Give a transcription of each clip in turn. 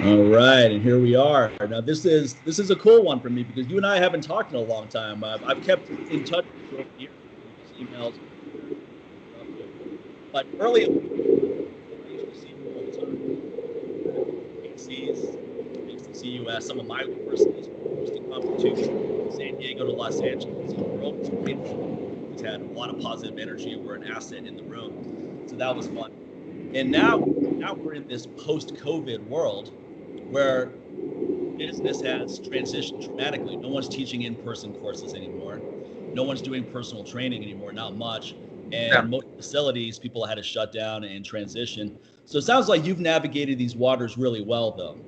All right, and here we are. Now, this is a cool one for me because you and I haven't talked in a long time. I've kept in touch with you over the years, emails, stuff. But early on, I used to see you all the time. ACs, I used to see you at some of my universities, hosting competitions, San Diego to Los Angeles. You were always grateful. Always had a lot of positive energy and were an asset in the room. So that was fun. And now we're in this post-COVID world where business has transitioned dramatically. No one's teaching in-person courses anymore. No one's doing personal training anymore, not much. And most facilities, people had to shut down and transition. So it sounds like you've navigated these waters really well, though.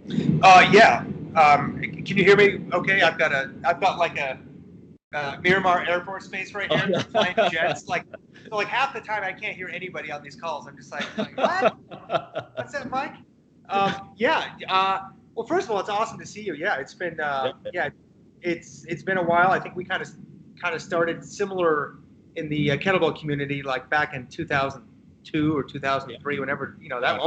Yeah. Can you hear me? Okay. I've got like a Miramar Air Force Base right here. They're flying jets. Like half the time I can't hear anybody on these calls. I'm just like what? What's that, Mike? Well, first of all, it's awesome to see you. Yeah, it's been it's been a while. I think we kind of started similar in the kettlebell community, like back in 2002 or 2003, whenever that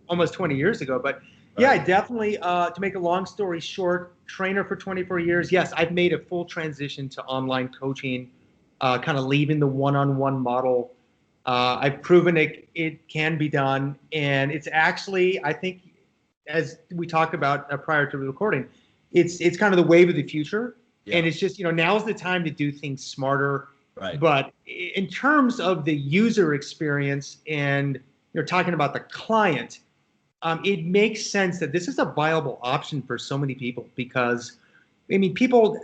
almost 20 years ago. But yeah, definitely. To make a long story short, trainer for 24 years. Yes, I've made a full transition to online coaching, kind of leaving the one-on-one model. I've proven it can be done, and it's actually, I think, as we talked about prior to the recording, it's kind of the wave of the future, and it's just now's the time to do things smarter. Right. But in terms of the user experience, and you're talking about the client, it makes sense that this is a viable option for so many people because, I mean, people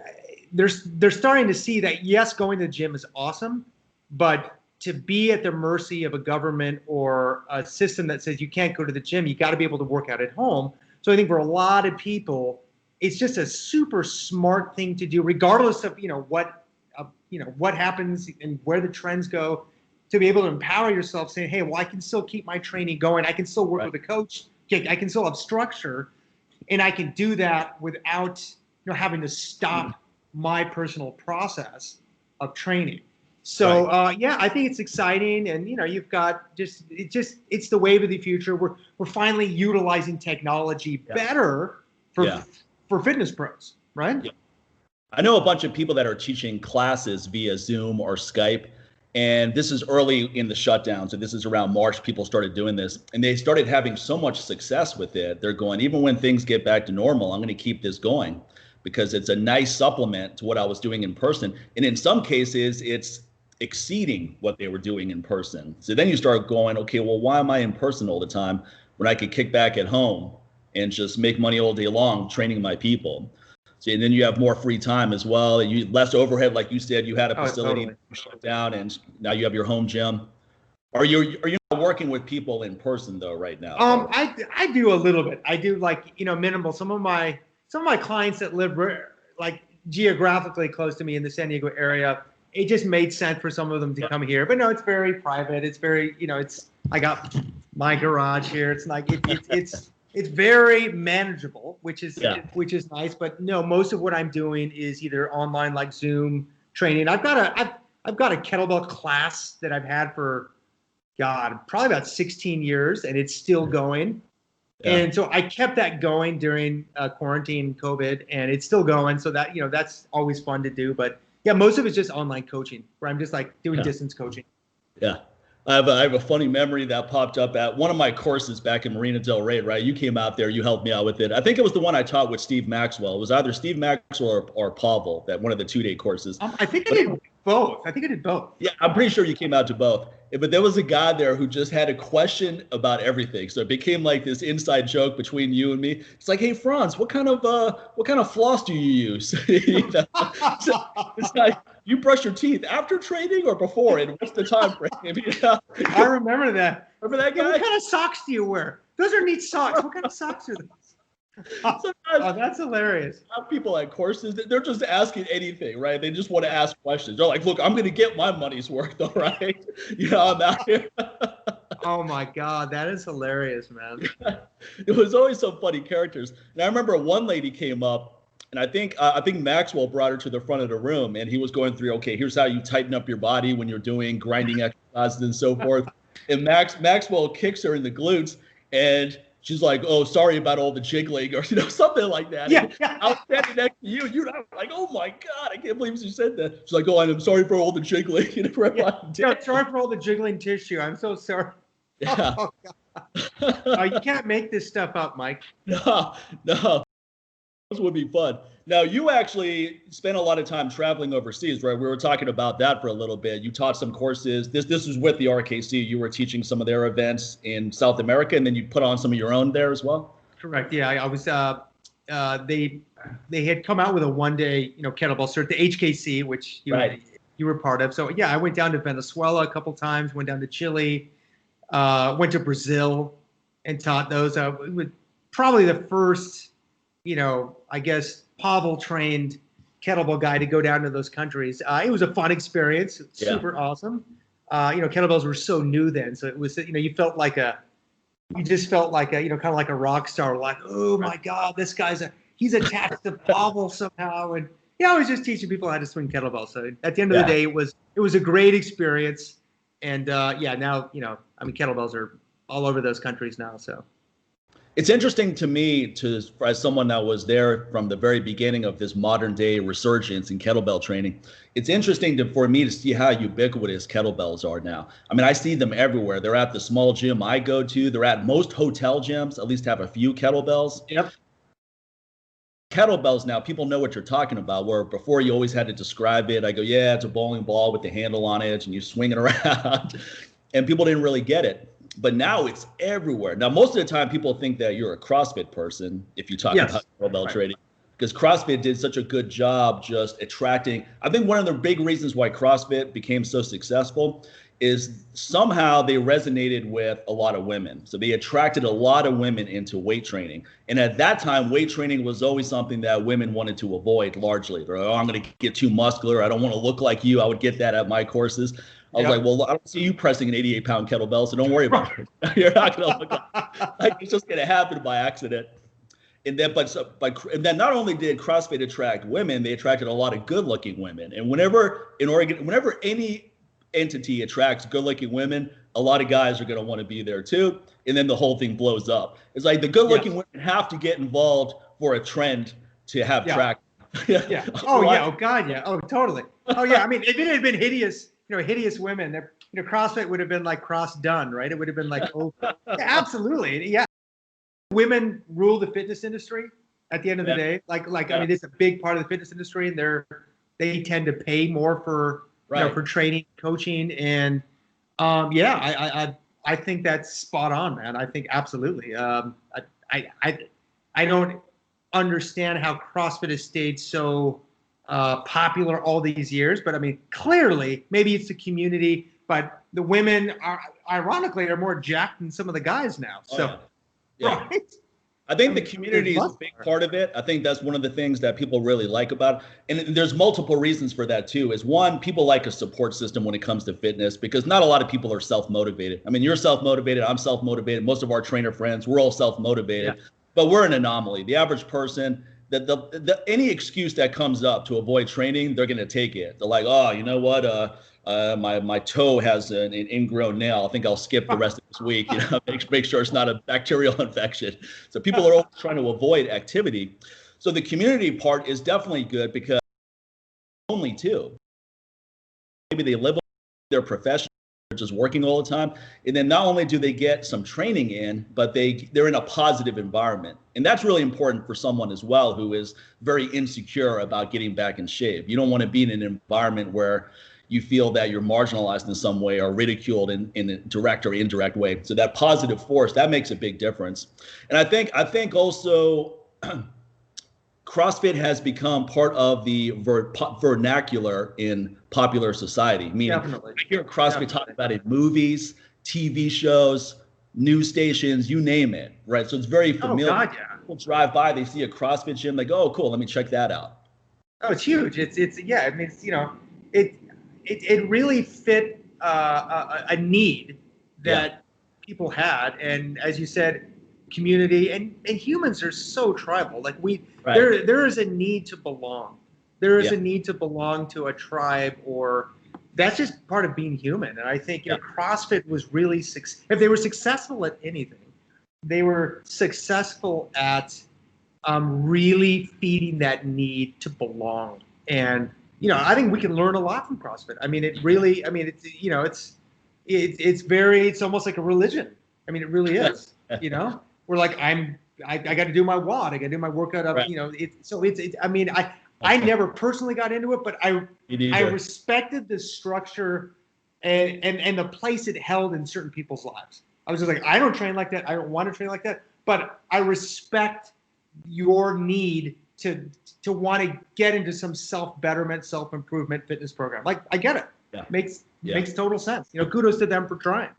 they're starting to see that yes, going to the gym is awesome, but to be at the mercy of a government or a system that says you can't go to the gym, you got to be able to work out at home. So I think for a lot of people, it's just a super smart thing to do, regardless of what happens and where the trends go. To be able to empower yourself, saying, "Hey, well, I can still keep my training going. I can still work with a coach. I can still have structure, and I can do that without having to stop my personal process of training." So I think it's exciting, and you've got it's the wave of the future. We're finally utilizing technology better for fitness pros, right? Yeah. I know a bunch of people that are teaching classes via Zoom or Skype, and this is early in the shutdown. So this is around March, people started doing this, and they started having so much success with it. They're going, even when things get back to normal, I'm going to keep this going because it's a nice supplement to what I was doing in person. And in some cases, it's exceeding what they were doing in person. So then you start going, okay, well, why am I in person all the time when I could kick back at home and just make money all day long training my people? So and then you have more free time as well. You less overhead, like you said. You had a facility shut down, and now you have your home gym. Are you not working with people in person though right now? I do a little bit. I do minimal. Some of my clients that live like geographically close to me in the San Diego area, it just made sense for some of them to come here. But no, it's very private. It's very, I got my garage here. It's like it's very manageable, which is nice. But no, most of what I'm doing is either online, like Zoom training. I've got a kettlebell class that I've had for probably about 16 years, and it's still going. Yeah. And so I kept that going during quarantine, COVID, and it's still going. So that that's always fun to do. But yeah, most of it's just online coaching, where I'm just like doing distance coaching. Yeah. I have a funny memory that popped up at one of my courses back in Marina Del Rey, right? You came out there, you helped me out with it. I think it was the one I taught with Steve Maxwell. It was either Steve Maxwell or Pavel, that one of the 2-day courses. I think I did both. Yeah, I'm pretty sure you came out to both. But there was a guy there who just had a question about everything. So it became like this inside joke between you and me. It's like, hey, Franz, what kind of floss do you use? It's like, you brush your teeth after training or before? And what's the time frame? I remember that. Remember that guy? What kind of socks do you wear? Those are neat socks. What kind of socks are those? That's hilarious. People at courses, they're just asking anything, right? They just want to ask questions. They're like, look, I'm going to get my money's worth, all right? I'm out here. Oh my God, that is hilarious, man. It was always some funny characters. And I remember one lady came up, and I think Maxwell brought her to the front of the room, and he was going through, okay, here's how you tighten up your body when you're doing grinding exercises and so forth. And Maxwell kicks her in the glutes, and she's like, oh, sorry about all the jiggling, or something like that. Yeah. I was standing next to you, and you're like, oh my God, I can't believe she said that. She's like, oh, I'm sorry for all the jiggling. Sorry for all the jiggling tissue. I'm so sorry. Yeah. Oh, God. You can't make this stuff up, Mike. No. This would be fun. Now, you actually spent a lot of time traveling overseas, right? We were talking about that for a little bit. You taught some courses. This was with the RKC. You were teaching some of their events in South America, and then you put on some of your own there as well? Correct. Yeah, I was. They had come out with a one-day, kettlebell cert, the HKC, which you were part of. So yeah, I went down to Venezuela a couple times. Went down to Chile. Went to Brazil and taught those. Probably the first, I guess, Pavel trained kettlebell guy to go down to those countries. It was a fun experience, super awesome. Kettlebells were so new then, so it was, you just felt like a, kind of like a rock star, like, oh my God, this guy's he's attached to Pavel somehow. And I was just teaching people how to swing kettlebells. So at the end of the day, it was a great experience. And now, kettlebells are all over those countries now. So it's interesting to me, as someone that was there from the very beginning of this modern day resurgence in kettlebell training, it's interesting for me to see how ubiquitous kettlebells are now. I mean, I see them everywhere. They're at the small gym I go to. They're at most hotel gyms, at least have a few kettlebells. Yep. Kettlebells now, people know what you're talking about, where before you always had to describe it. I go, yeah, it's a bowling ball with the handle on it, and you swing it around. And people didn't really get it. But now it's everywhere. Now, most of the time, people think that you're a CrossFit person if you talk about kettlebell training, because CrossFit did such a good job just attracting. I think one of the big reasons why CrossFit became so successful is somehow they resonated with a lot of women. So they attracted a lot of women into weight training. And at that time, weight training was always something that women wanted to avoid largely. They're like, oh, I'm going to get too muscular. I don't want to look like you. I would get that at my courses. I was like, well, I don't see you pressing an 88-pound kettlebell, so don't worry about it. You're not going to look like it's just going to happen by accident. And then, and then not only did CrossFit attract women, they attracted a lot of good-looking women. And whenever any entity attracts good-looking women, a lot of guys are going to want to be there too. And then the whole thing blows up. It's like the good-looking women have to get involved for a trend to have traction. Yeah. Oh God. Yeah. Oh, totally. Oh yeah. I mean, if it had been hideous women, CrossFit would have been like cross done, right? It would have been like, absolutely. Yeah. Women rule the fitness industry at the end of the day. I mean, it's a big part of the fitness industry, and they tend to pay more for, for training, coaching. And I think that's spot on, man. I think absolutely. I don't understand how CrossFit has stayed so popular all these years, but I mean, clearly, maybe it's the community, but the women are ironically more jacked than some of the guys now. So, right? I think the community is a big part of it. I think that's one of the things that people really like about it. And there's multiple reasons for that too. Is one, people like a support system when it comes to fitness, because not a lot of people are self-motivated. I mean, you're self-motivated, I'm self-motivated. Most of our trainer friends, we're all self-motivated, but we're an anomaly. The average person, any excuse that comes up to avoid training, they're going to take it. They're like, oh, you know what? My toe has an ingrown nail. I think I'll skip the rest of this week. Make sure it's not a bacterial infection. So people are always trying to avoid activity. So the community part is definitely good, because only two. Maybe they live their profession, just working all the time, and then not only do they get some training in, but they're in a positive environment. And that's really important for someone as well who is very insecure about getting back in shape. You don't want to be in an environment where you feel that you're marginalized in some way or ridiculed in a direct or indirect way. So that positive force, that makes a big difference. And I think also CrossFit has become part of the vernacular in popular society. Meaning, I hear CrossFit talked about in movies, TV shows, news stations, you name it, right? So it's very familiar. Oh, God, yeah. People drive by, they see a CrossFit gym, they go, oh, cool, let me check that out. Oh, it's huge. I mean, it really fit a need that people had. And as you said, community and humans are so tribal. Like there is a need to belong. There is a need to belong to a tribe, or that's just part of being human. And I think CrossFit was really if they were successful at anything, they were successful at really feeding that need to belong. And I think we can learn a lot from CrossFit. I mean, it really. I mean, it's almost like a religion. I mean, it really is. We're like I got to do my WOD. I got to do my workout up. Right. I mean, I never personally got into it, but I respected the structure and the place it held in certain people's lives. I was just like, I don't train like that. I don't want to train like that. But I respect your need to want to get into some self-betterment, self-improvement fitness program. Like, I get it. Yeah. Makes total sense. Kudos to them for trying.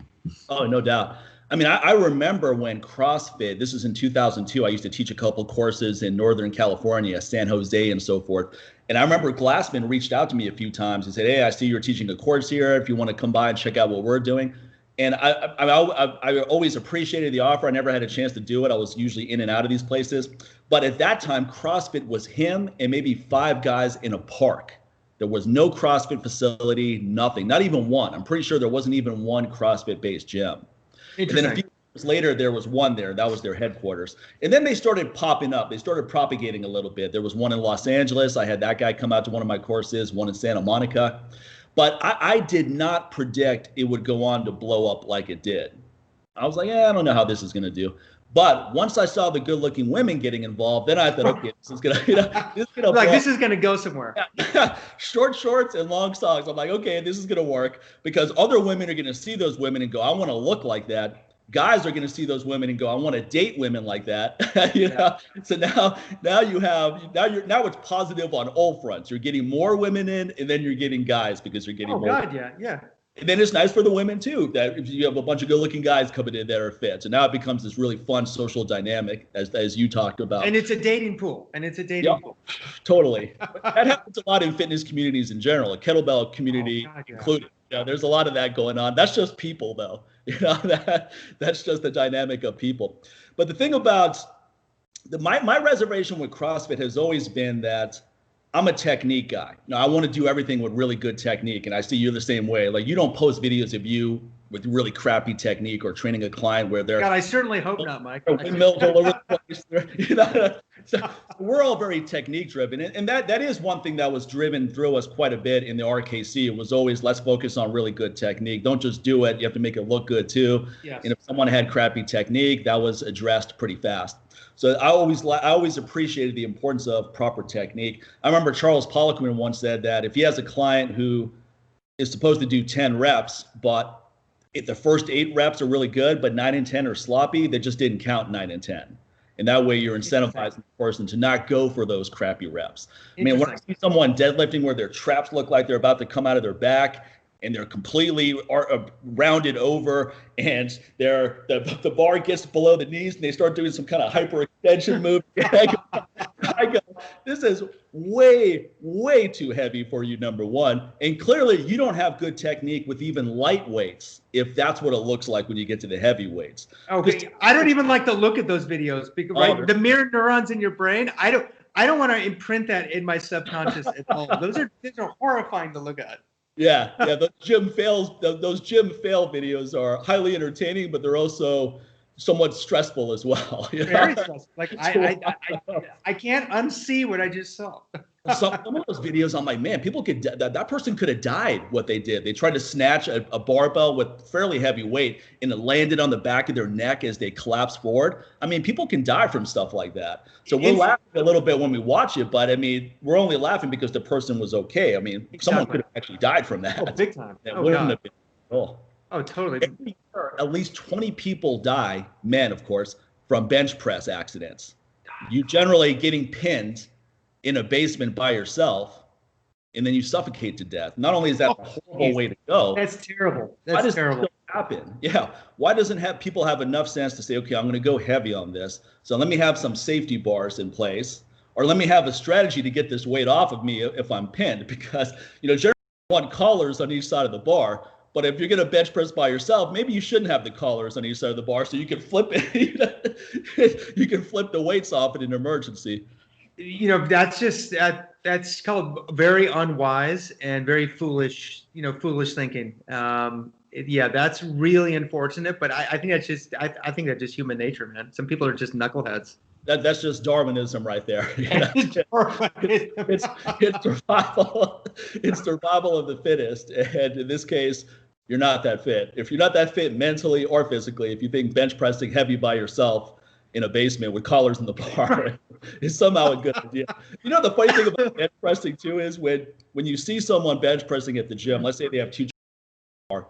Oh, no doubt. I mean, I remember when CrossFit, this was in 2002, I used to teach a couple courses in Northern California, San Jose and so forth. And I remember Glassman reached out to me a few times and said, hey, I see you're teaching a course here. If you want to come by and check out what we're doing. And I always appreciated the offer. I never had a chance to do it. I was usually in and out of these places. But at that time, CrossFit was him and maybe 5 guys in a park. There was no CrossFit facility, nothing, not even one. I'm pretty sure there wasn't even one CrossFit-based gym. And then a few years later, there was one there. That was their headquarters. And then they started popping up. They started propagating a little bit. There was one in Los Angeles. I had that guy come out to one of my courses, one in Santa Monica. But I did not predict it would go on to blow up like it did. I was like, I don't know how this is going to do. But once I saw the good-looking women getting involved, then I thought, okay, this is going to this is going to go somewhere. Short shorts and long socks. I'm like, okay, this is going to work because other women are going to see those women and go, I want to look like that. Guys are going to see those women and go, I want to date women like that. So now it's positive on all fronts. You're getting more women in, and then you're getting guys because you're getting more. Oh God, yeah. And then it's nice for the women too, that if you have a bunch of good-looking guys coming in that are fit. So now it becomes this really fun social dynamic, as you talked about. And it's a dating pool. Pool. Totally. That happens a lot in fitness communities in general, a kettlebell community included. There's a lot of that going on. That's just people, though. That's just the dynamic of people. But the thing about my reservation with CrossFit has always been that I'm a technique guy. Now, I want to do everything with really good technique, and I see you the same way. Like, you don't post videos of you with really crappy technique or training a client where they're— God, I certainly hope not, Mike. Windmills all over the place. So we're all very technique driven, and that is one thing that was driven through us quite a bit in the RKC. It was always, let's focus on really good technique. Don't just do it. You have to make it look good too. Yes. And if someone had crappy technique, that was addressed pretty fast. So I always appreciated the importance of proper technique. I remember Charles Poliquin once said that if he has a client who is supposed to do 10 reps, but if the first 8 reps are really good, but 9 and 10 are sloppy, they just didn't count 9 and 10. And that way you're incentivizing the person to not go for those crappy reps. I mean, when I see someone deadlifting where their traps look like they're about to come out of their back and they're completely rounded over and the bar gets below the knees and they start doing some kind of hyper extension move, I go, this is way, way too heavy for you, number one. And clearly you don't have good technique with even light weights, if that's what it looks like when you get to the heavy weights. Okay, I don't even like to look at those videos because the mirror neurons in your brain, I don't want to imprint that in my subconscious at all. Those are horrifying to look at. Yeah, those gym fail videos are highly entertaining, but they're also somewhat stressful as well. Very stressful. Like I can't unsee what I just saw. Some of those videos, I'm like, man, people that person could have died what they did. They tried to snatch a barbell with fairly heavy weight and it landed on the back of their neck as they collapsed forward. I mean, people can die from stuff like that. So we're laughing a little bit when we watch it, but I mean, we're only laughing because the person was okay. I mean, someone could have actually died from that. Oh, big time. That wouldn't have been cool. Oh, totally. Every year, at least 20 people die, men, of course, from bench press accidents. You generally getting pinned in a basement by yourself, and then you suffocate to death. Not only is that a horrible way to go. That's terrible. That's terrible. Why does it happen? Yeah. Why doesn't people have enough sense to say, okay, I'm going to go heavy on this. So let me have some safety bars in place, or let me have a strategy to get this weight off of me if I'm pinned, because generally you want collars on each side of the bar. But if you're going to bench press by yourself, maybe you shouldn't have the collars on each side of the bar, so you can flip it. You can flip the weights off in an emergency. That's called very unwise and very foolish, foolish thinking. Yeah, that's really unfortunate, but I think that's just I think that's just human nature, man. Some people are just knuckleheads. That's just Darwinism right there. Darwinism. It's survival. It's survival of the fittest. And in this case, you're not that fit. If you're not that fit mentally or physically, if you think bench pressing heavy by yourself in a basement with collars in the bar is somehow a good idea. You know, the funny thing about bench pressing too is when you see someone bench pressing at the gym, let's say they have two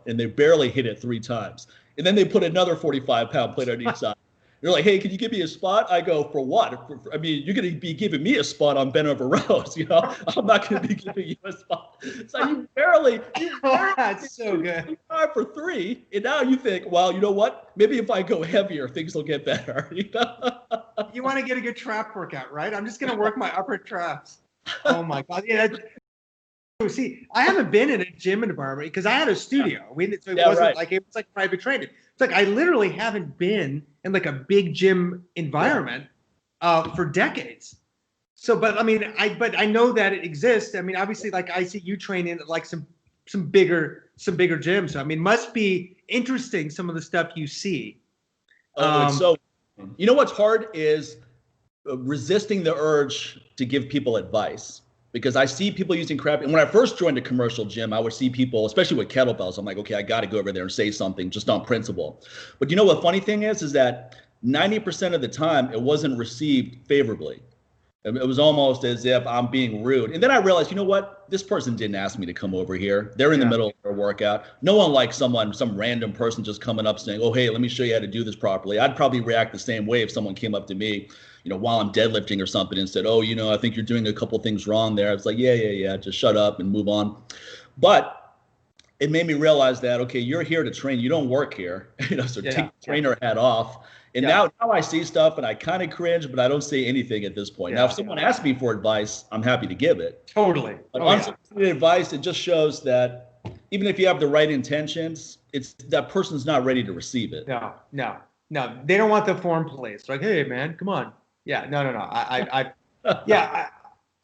and they barely hit it 3 times, and then they put another 45-pound plate on each side. You're like, hey, can you give me a spot? I go, for what? I mean, you're going to be giving me a spot on bent over rows, you know? I'm not going to be giving you a spot. So you barely That's so good. 5 for 3, and now you think, well, you know what? Maybe if I go heavier, things will get better. You know? You want to get a good trap workout, right? I'm just going to work my upper traps. Oh my God. Yeah. See, I haven't been in a gym environment because I had a studio. So it wasn't like, it was like private training. It's like I literally haven't been in like a big gym environment for decades. So, but I mean, I know that it exists. I mean, obviously, like I see you training at like some bigger gyms. So, I mean, must be interesting some of the stuff you see. It's so. You know what's hard is resisting the urge to give people advice. Because I see people using crap. And when I first joined a commercial gym, I would see people, especially with kettlebells, I'm like, okay, I got to go over there and say something just on principle. But you know what funny thing is that 90% of the time it wasn't received favorably. It was almost as if I'm being rude. And then I realized, you know what? This person didn't ask me to come over here. They're in the middle of their workout. No one likes some random person just coming up saying, oh, hey, let me show you how to do this properly. I'd probably react the same way if someone came up to me, you know, while I'm deadlifting or something and said, oh, you know, I think you're doing a couple things wrong there. I was like, yeah, just shut up and move on. But it made me realize that, okay, you're here to train. You don't work here. You know, so take the trainer hat off. And now I see stuff and I kind of cringe, but I don't say anything at this point. Now, if someone asks me for advice, I'm happy to give it. Totally. But unsolicited advice, it just shows that even if you have the right intentions, it's that person's not ready to receive it. No. They don't want the form police. Like, hey, man, come on. Yeah, no.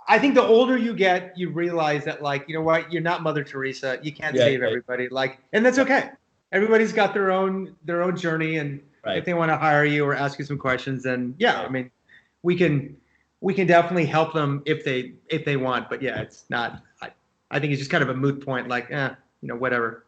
I think the older you get, you realize that, like, you know what, you're not Mother Teresa. You can't save everybody. Like, and that's okay. Everybody's got their own journey, and if they want to hire you or ask you some questions, then I mean, we can definitely help them if they want. But yeah, it's not. I think it's just kind of a moot point. Like, you know, whatever.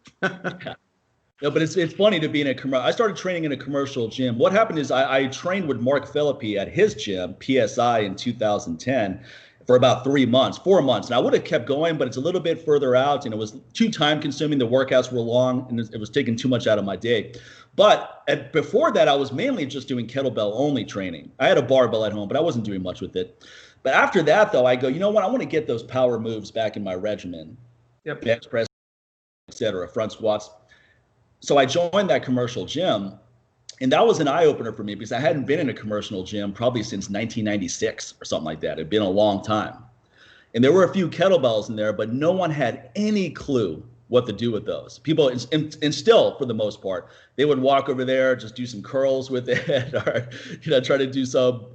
No, but it's funny to be in a commercial. I started training in a commercial gym. What happened is I trained with Mark Philippi at his gym, PSI, in 2010 for about 4 months. And I would have kept going, but it's a little bit further out. And it was too time consuming. The workouts were long and it was taking too much out of my day. But before that, I was mainly just doing kettlebell only training. I had a barbell at home, but I wasn't doing much with it. But after that, though, I go, you know what? I want to get those power moves back in my regimen. Bench press, etc., front squats. So I joined that commercial gym, and that was an eye-opener for me because I hadn't been in a commercial gym probably since 1996 or something like that. It'd been a long time. And there were a few kettlebells in there, but no one had any clue what to do with those. People, and still, for the most part, they would walk over there, just do some curls with it, or, you know, try to do some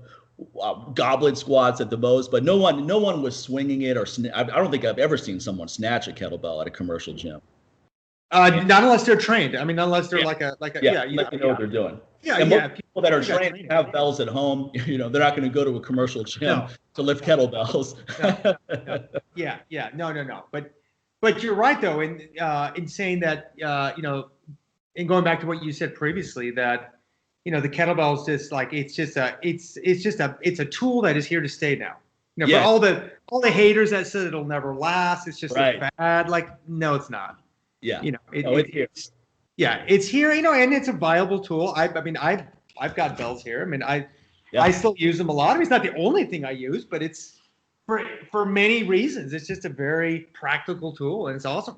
goblet squats at the most. But no one was swinging it, or I don't think I've ever seen someone snatch a kettlebell at a commercial gym. Not unless they're trained. I mean, unless they're like a you know what they're doing. Most people that are trained have bells at home. You know, they're not going to go to a commercial gym to lift kettlebells. No. But you're right though in saying that you know, and going back to what you said previously, that, you know, the kettlebell is just like it's a tool that is here to stay now. You know, for all the haters that said it'll never last, it's just a fad. Like, no, it's not. Yeah. You know, it's here, you know, and it's a viable tool. I mean, I've got bells here. I mean, I still use them a lot. I mean, it's not the only thing I use, but it's for many reasons. It's just a very practical tool, and it's awesome.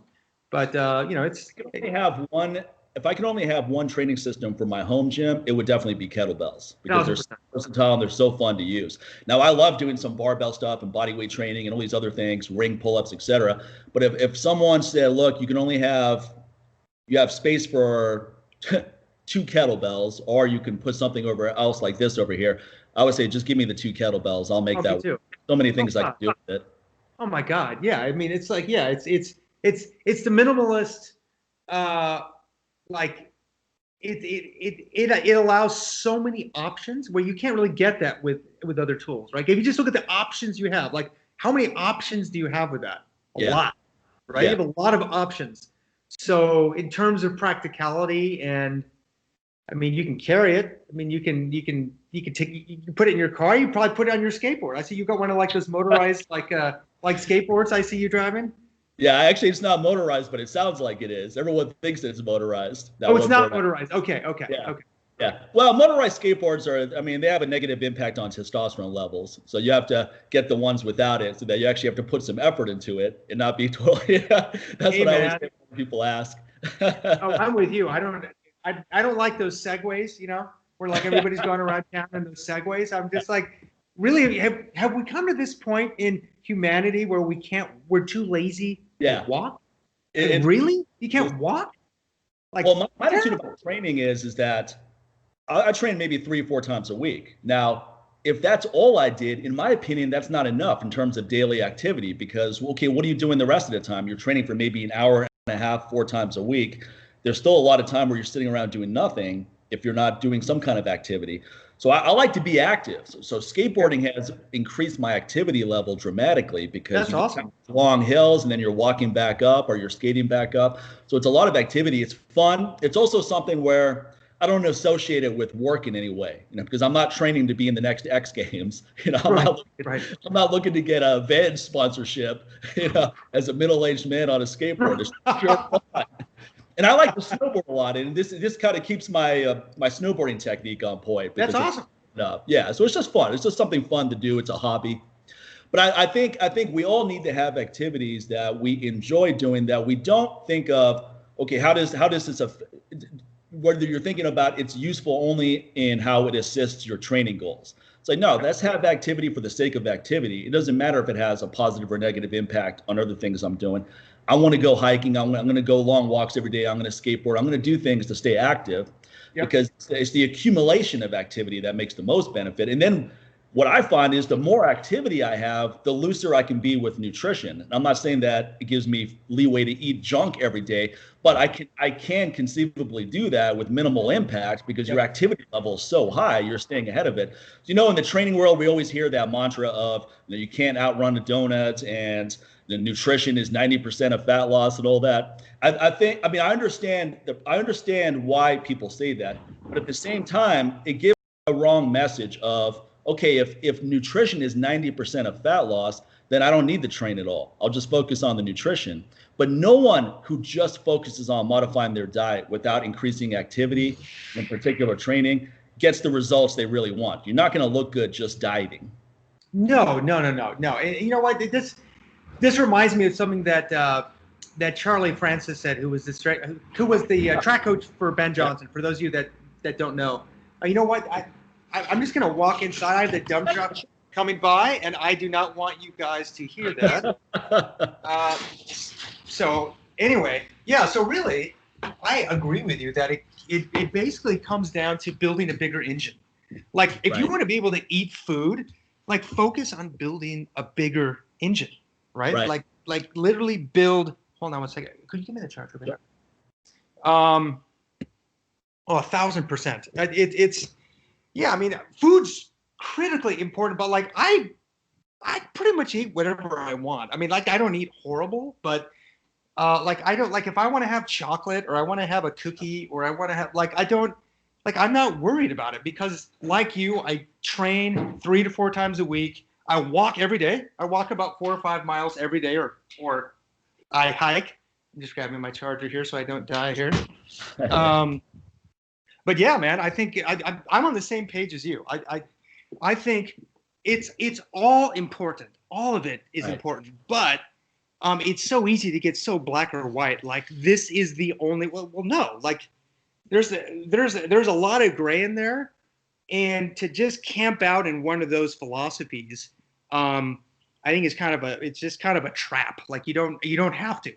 But you know, if I could only have one training system for my home gym, it would definitely be kettlebells because they're so versatile and they're so fun to use. Now, I love doing some barbell stuff and body weight training and all these other things, ring pull-ups, etc. But if someone said, look, you have space for 2 kettlebells, or you can put something else like this over here, I would say just give me the 2 kettlebells. I'll make that. So many things I can do with it. Oh my God, yeah. I mean, it's like, it's the minimalist like it allows so many options where you can't really get that with other tools, right? If you just look at the options you have, like how many options do you have with that? A lot, right? Yeah. You have a lot of options. So in terms of practicality, and I mean, you can carry it. I mean, you can put it in your car. You probably put it on your skateboard. I see you got one of like those motorized like skateboards. I see you driving. Yeah, actually, it's not motorized, but it sounds like it is. Everyone thinks it's motorized. Oh, it's not motorized. Okay. Yeah. Yeah. Well, motorized skateboards are, I mean, they have a negative impact on testosterone levels. So you have to get the ones without it so that you actually have to put some effort into it and not be totally. That's what I always say when people ask. Oh, I'm with you. I don't like those segways, where like everybody's going around town in those segways. I'm just like, really, have we come to this point in humanity where we're too lazy to walk? Really? You can't walk? Like, well, my attitude about training is that I train maybe 3 or 4 times a week. Now, if that's all I did, in my opinion, that's not enough in terms of daily activity because, okay, what are you doing the rest of the time? You're training for maybe an hour and a half, 4 times a week. There's still a lot of time where you're sitting around doing nothing if you're not doing some kind of activity. So I like to be active. So skateboarding has increased my activity level dramatically because that's awesome. Long hills and then you're walking back up or you're skating back up. So it's a lot of activity. It's fun. It's also something where I don't associate it with work in any way, because I'm not training to be in the next X Games. I'm not looking to get a Vans sponsorship, as a middle-aged man on a skateboard. It's pure fun. And I like to snowboard a lot, and this kind of keeps my my snowboarding technique on point. That's awesome. Yeah, so it's just fun. It's just something fun to do. It's a hobby. But I think we all need to have activities that we enjoy doing that we don't think of. Okay, how does this whether you're thinking about it's useful only in how it assists your training goals. It's like, no, let's have activity for the sake of activity. It doesn't matter if it has a positive or negative impact on other things I'm doing. I want to go hiking. I'm going to go long walks every day. I'm going to skateboard. I'm going to do things to stay active because it's the accumulation of activity that makes the most benefit. And then what I find is the more activity I have, the looser I can be with nutrition. And I'm not saying that it gives me leeway to eat junk every day, but I can conceivably do that with minimal impact because your activity level is so high, you're staying ahead of it. In the training world, we always hear that mantra of you can't outrun the donuts and the nutrition is 90% of fat loss and all that. I understand why people say that, but at the same time, it gives a wrong message of, okay, if nutrition is 90% of fat loss, then I don't need to train at all. I'll just focus on the nutrition. But no one who just focuses on modifying their diet without increasing activity, in particular training, gets the results they really want. You're not going to look good just dieting. No. And you know what? This reminds me of something that Charlie Francis said, who was the track coach for Ben Johnson. For those of you that don't know, you know what? I'm just going to walk inside. I have the dump truck coming by, and I do not want you guys to hear that. So anyway, so really, I agree with you that it basically comes down to building a bigger engine. Like if you want to be able to eat food, like focus on building a bigger engine, right? Like literally build. Hold on one second. Could you give me the charger, babe? Yeah. 1,000%. It's. Yeah, I mean, food's critically important, but like I pretty much eat whatever I want. I mean, like I don't eat horrible, but like I don't like if I want to have chocolate or I want to have a cookie or I want to have I'm not worried about it because like you, I train 3 to 4 times a week. I walk every day. I walk about 4 or 5 miles every day, or I hike. I'm just grabbing my charger here so I don't die here. But yeah, man, I think I'm on the same page as you. I think it's all important. All of it is important, but it's so easy to get so black or white. Like this is the only. Well, no. Like there's a lot of gray in there, and to just camp out in one of those philosophies, I think it's just kind of a trap. Like you don't have to.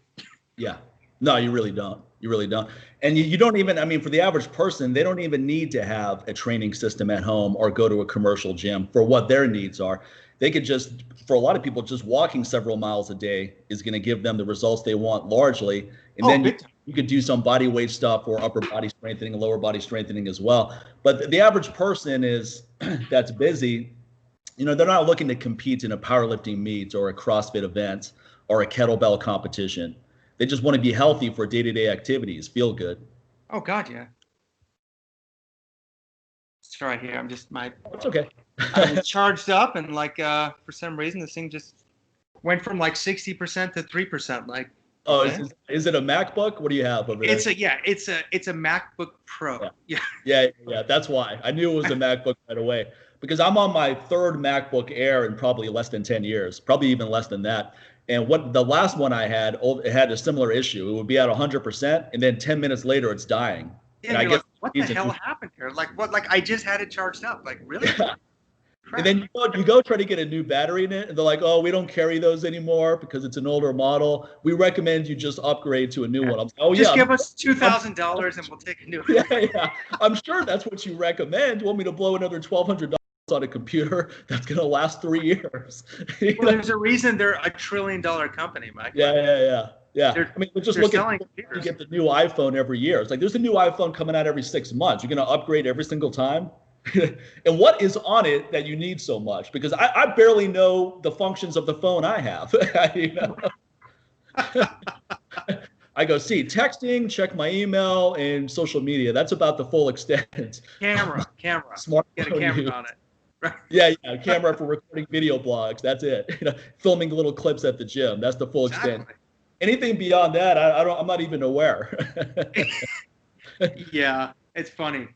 Yeah. No, you really don't. You really don't. And you don't even, I mean, for the average person, they don't even need to have a training system at home or go to a commercial gym for what their needs are. They could just, for a lot of people, just walking several miles a day is going to give them the results they want largely. And then You could do some body weight stuff or upper body strengthening, lower body strengthening as well. But the average person is that's busy, they're not looking to compete in a powerlifting meet or a CrossFit event or a kettlebell competition. They just want to be healthy for day-to-day activities, feel good. Oh God, yeah. Sorry, here I'm just It's okay. I was charged up, and for some reason this thing just went from 60% to 3%. Oh, okay. Is it a MacBook? What do you have over there? It's a MacBook Pro. Yeah. That's why I knew it was a MacBook right away, because I'm on my third MacBook Air in probably less than 10 years, probably even less than that. And what the last one I had, it had a similar issue. It would be at 100%, and then 10 minutes later, it's dying. Yeah, and I guess what the hell happened here? I just had it charged up. Really? Yeah. And then you go try to get a new battery in it, and they're like, "Oh, we don't carry those anymore because it's an older model. We recommend you just upgrade to a new one." I'm like, "Oh, just give us $2,000 and we'll take a new one." Yeah. I'm sure that's what you recommend. You want me to blow another $1,200 on a computer that's going to last 3 years? Well, there's a reason they're $1 trillion company, Mike. Yeah. Just look at you get the new iPhone every year. It's like there's a new iPhone coming out every 6 months. You're going to upgrade every single time. And what is on it that you need so much? Because I barely know the functions of the phone I have. I go, texting, check my email, and social media. That's about the full extent. Camera. Smart. Get a camera on it. Right. Yeah, camera for recording video blogs. That's it. Filming little clips at the gym. That's the full extent. Anything beyond that, I'm not even aware. Yeah, it's funny.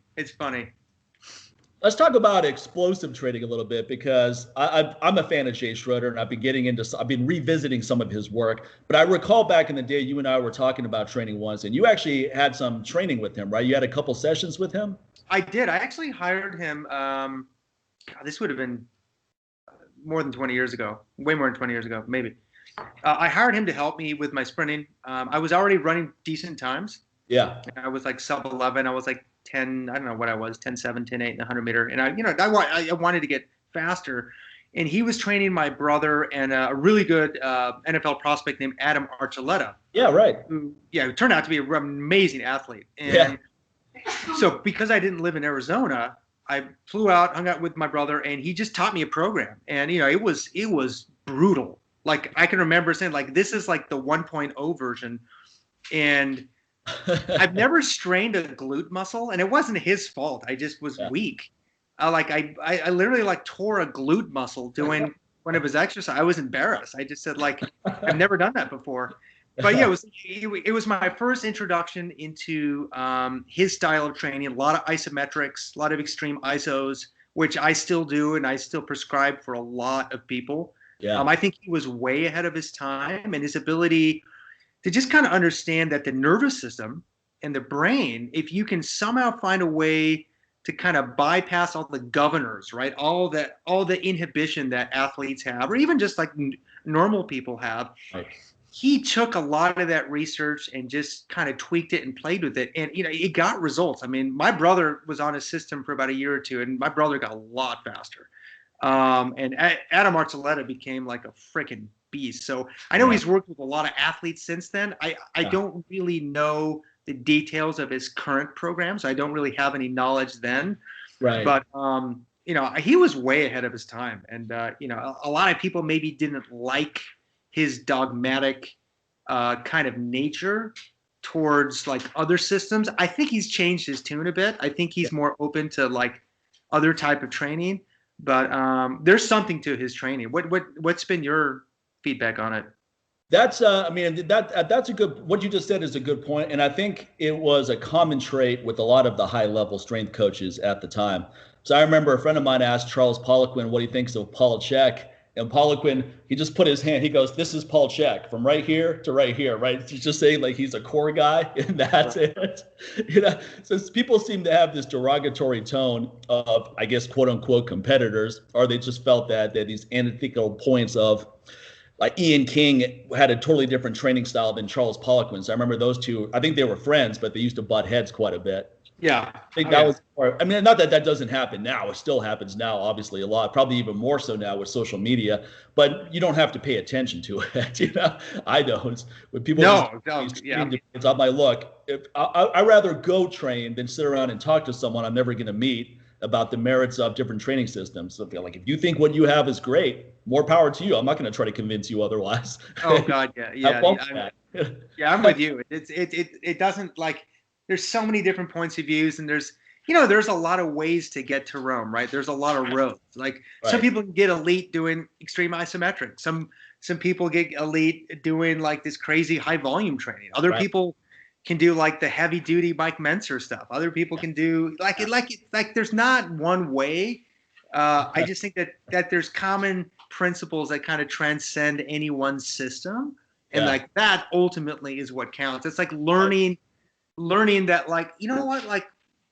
Let's talk about explosive training a little bit, because I'm a fan of Jay Schroeder, and I've been revisiting some of his work. But I recall back in the day, you and I were talking about training once, and you actually had some training with him, right? You had a couple sessions with him? I did. I actually hired him. This would have been more than 20 years ago, way more than 20 years ago, maybe. I hired him to help me with my sprinting. I was already running decent times. Yeah. I was sub 11. I was 10, I don't know what I was, 10.7, 10.8 in the 100 meter. And I wanted to get faster. And he was training my brother and a really good NFL prospect named Adam Archuleta. Yeah, right. Who turned out to be an amazing athlete. And so because I didn't live in Arizona, I flew out, hung out with my brother, and he just taught me a program. And, it was brutal. I can remember saying, this is the 1.0 version. And I've never strained a glute muscle, and it wasn't his fault. I just was weak. I literally tore a glute muscle doing one of his exercises. I was embarrassed. I just said I've never done that before. But yeah, it was my first introduction into his style of training. A lot of isometrics, a lot of extreme isos, which I still do, and I still prescribe for a lot of people. Yeah. I think he was way ahead of his time, and his ability to just kind of understand that the nervous system and the brain, if you can somehow find a way to kind of bypass all the governors, right? All the inhibition that athletes have, or even just normal people have. Right. He took a lot of that research and just kind of tweaked it and played with it. And, it got results. I mean, my brother was on his system for about a year or two, and my brother got a lot faster. And Adam Archuleta became a freaking beast. So I know he's worked with a lot of athletes since then. I don't really know the details of his current program, so I don't really have any knowledge then. Right. But he was way ahead of his time, and a lot of people maybe didn't like his dogmatic kind of nature towards other systems. I think he's changed his tune a bit. I think he's more open to other type of training. But there's something to his training. What's been your feedback on it? That's that's a good. What you just said is a good point, and I think it was a common trait with a lot of the high-level strength coaches at the time. So I remember a friend of mine asked Charles Poliquin what he thinks of Paul Chek, and Poliquin, he just put his hand. He goes, "This is Paul Chek from right here to right here." Right? He's just saying he's a core guy, and that's it. So people seem to have this derogatory tone of, I guess, quote unquote competitors, or they just felt that these antithetical points of. Ian King had a totally different training style than Charles Poliquin. So I remember those two, I think they were friends, but they used to butt heads quite a bit. Yeah. I think that was part. I mean, not that that doesn't happen now. It still happens now, obviously a lot, probably even more so now with social media. But you don't have to pay attention to it. I don't. When people No, just yeah. it's on my look. If I rather go train than sit around and talk to someone I'm never going to meet about the merits of different training systems. So like if you think what you have is great, more power to you. I'm not going to try to convince you otherwise. Oh God, yeah. I'm with you. It doesn't like. There's so many different points of views, and there's a lot of ways to get to Rome, right? There's a lot of roads. Like some people can get elite doing extreme isometric. Some people get elite doing like this crazy high volume training. Other people can do like the heavy duty Mike Mentzer stuff. Other people can do like there's not one way. I just think that there's common principles that kind of transcend any one system, and like that ultimately is what counts. It's like learning that, like, you know what, like,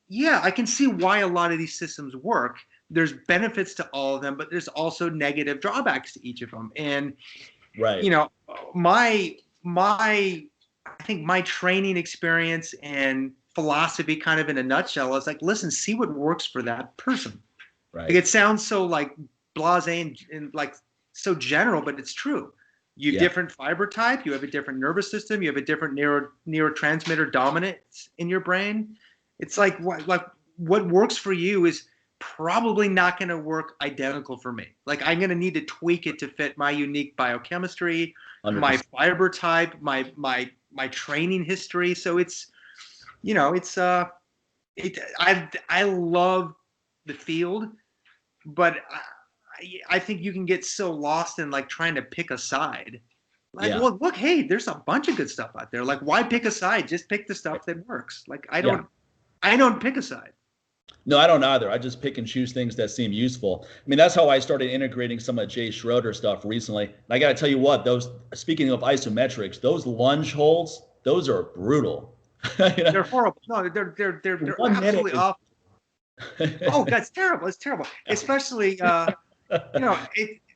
yeah, I can see why a lot of these systems work. There's benefits to all of them, but there's also negative drawbacks to each of them. And my I think my training experience and philosophy kind of in a nutshell is like, listen, see what works for that person. Right. Like, it sounds so like blasé and like so general, but it's true. You have different fiber type, you have a different nervous system, you have a different neurotransmitter dominance in your brain. It's like what works for you is probably not going to work identical for me. Like I'm going to need to tweak it to fit my unique biochemistry, 100%. My fiber type, my training history. So it's I love the field, but I think you can get so lost in like trying to pick a side. Like, well, look, hey, there's a bunch of good stuff out there. Like, why pick a side? Just pick the stuff that works. Like, I don't pick a side. No, I don't either. I just pick and choose things that seem useful. I mean, that's how I started integrating some of Jay Schroeder stuff recently. And I got to tell you what, speaking of isometrics, those lunge holds, those are brutal. They're horrible. No, they're absolutely awful. Oh, that's terrible. It's terrible. Especially,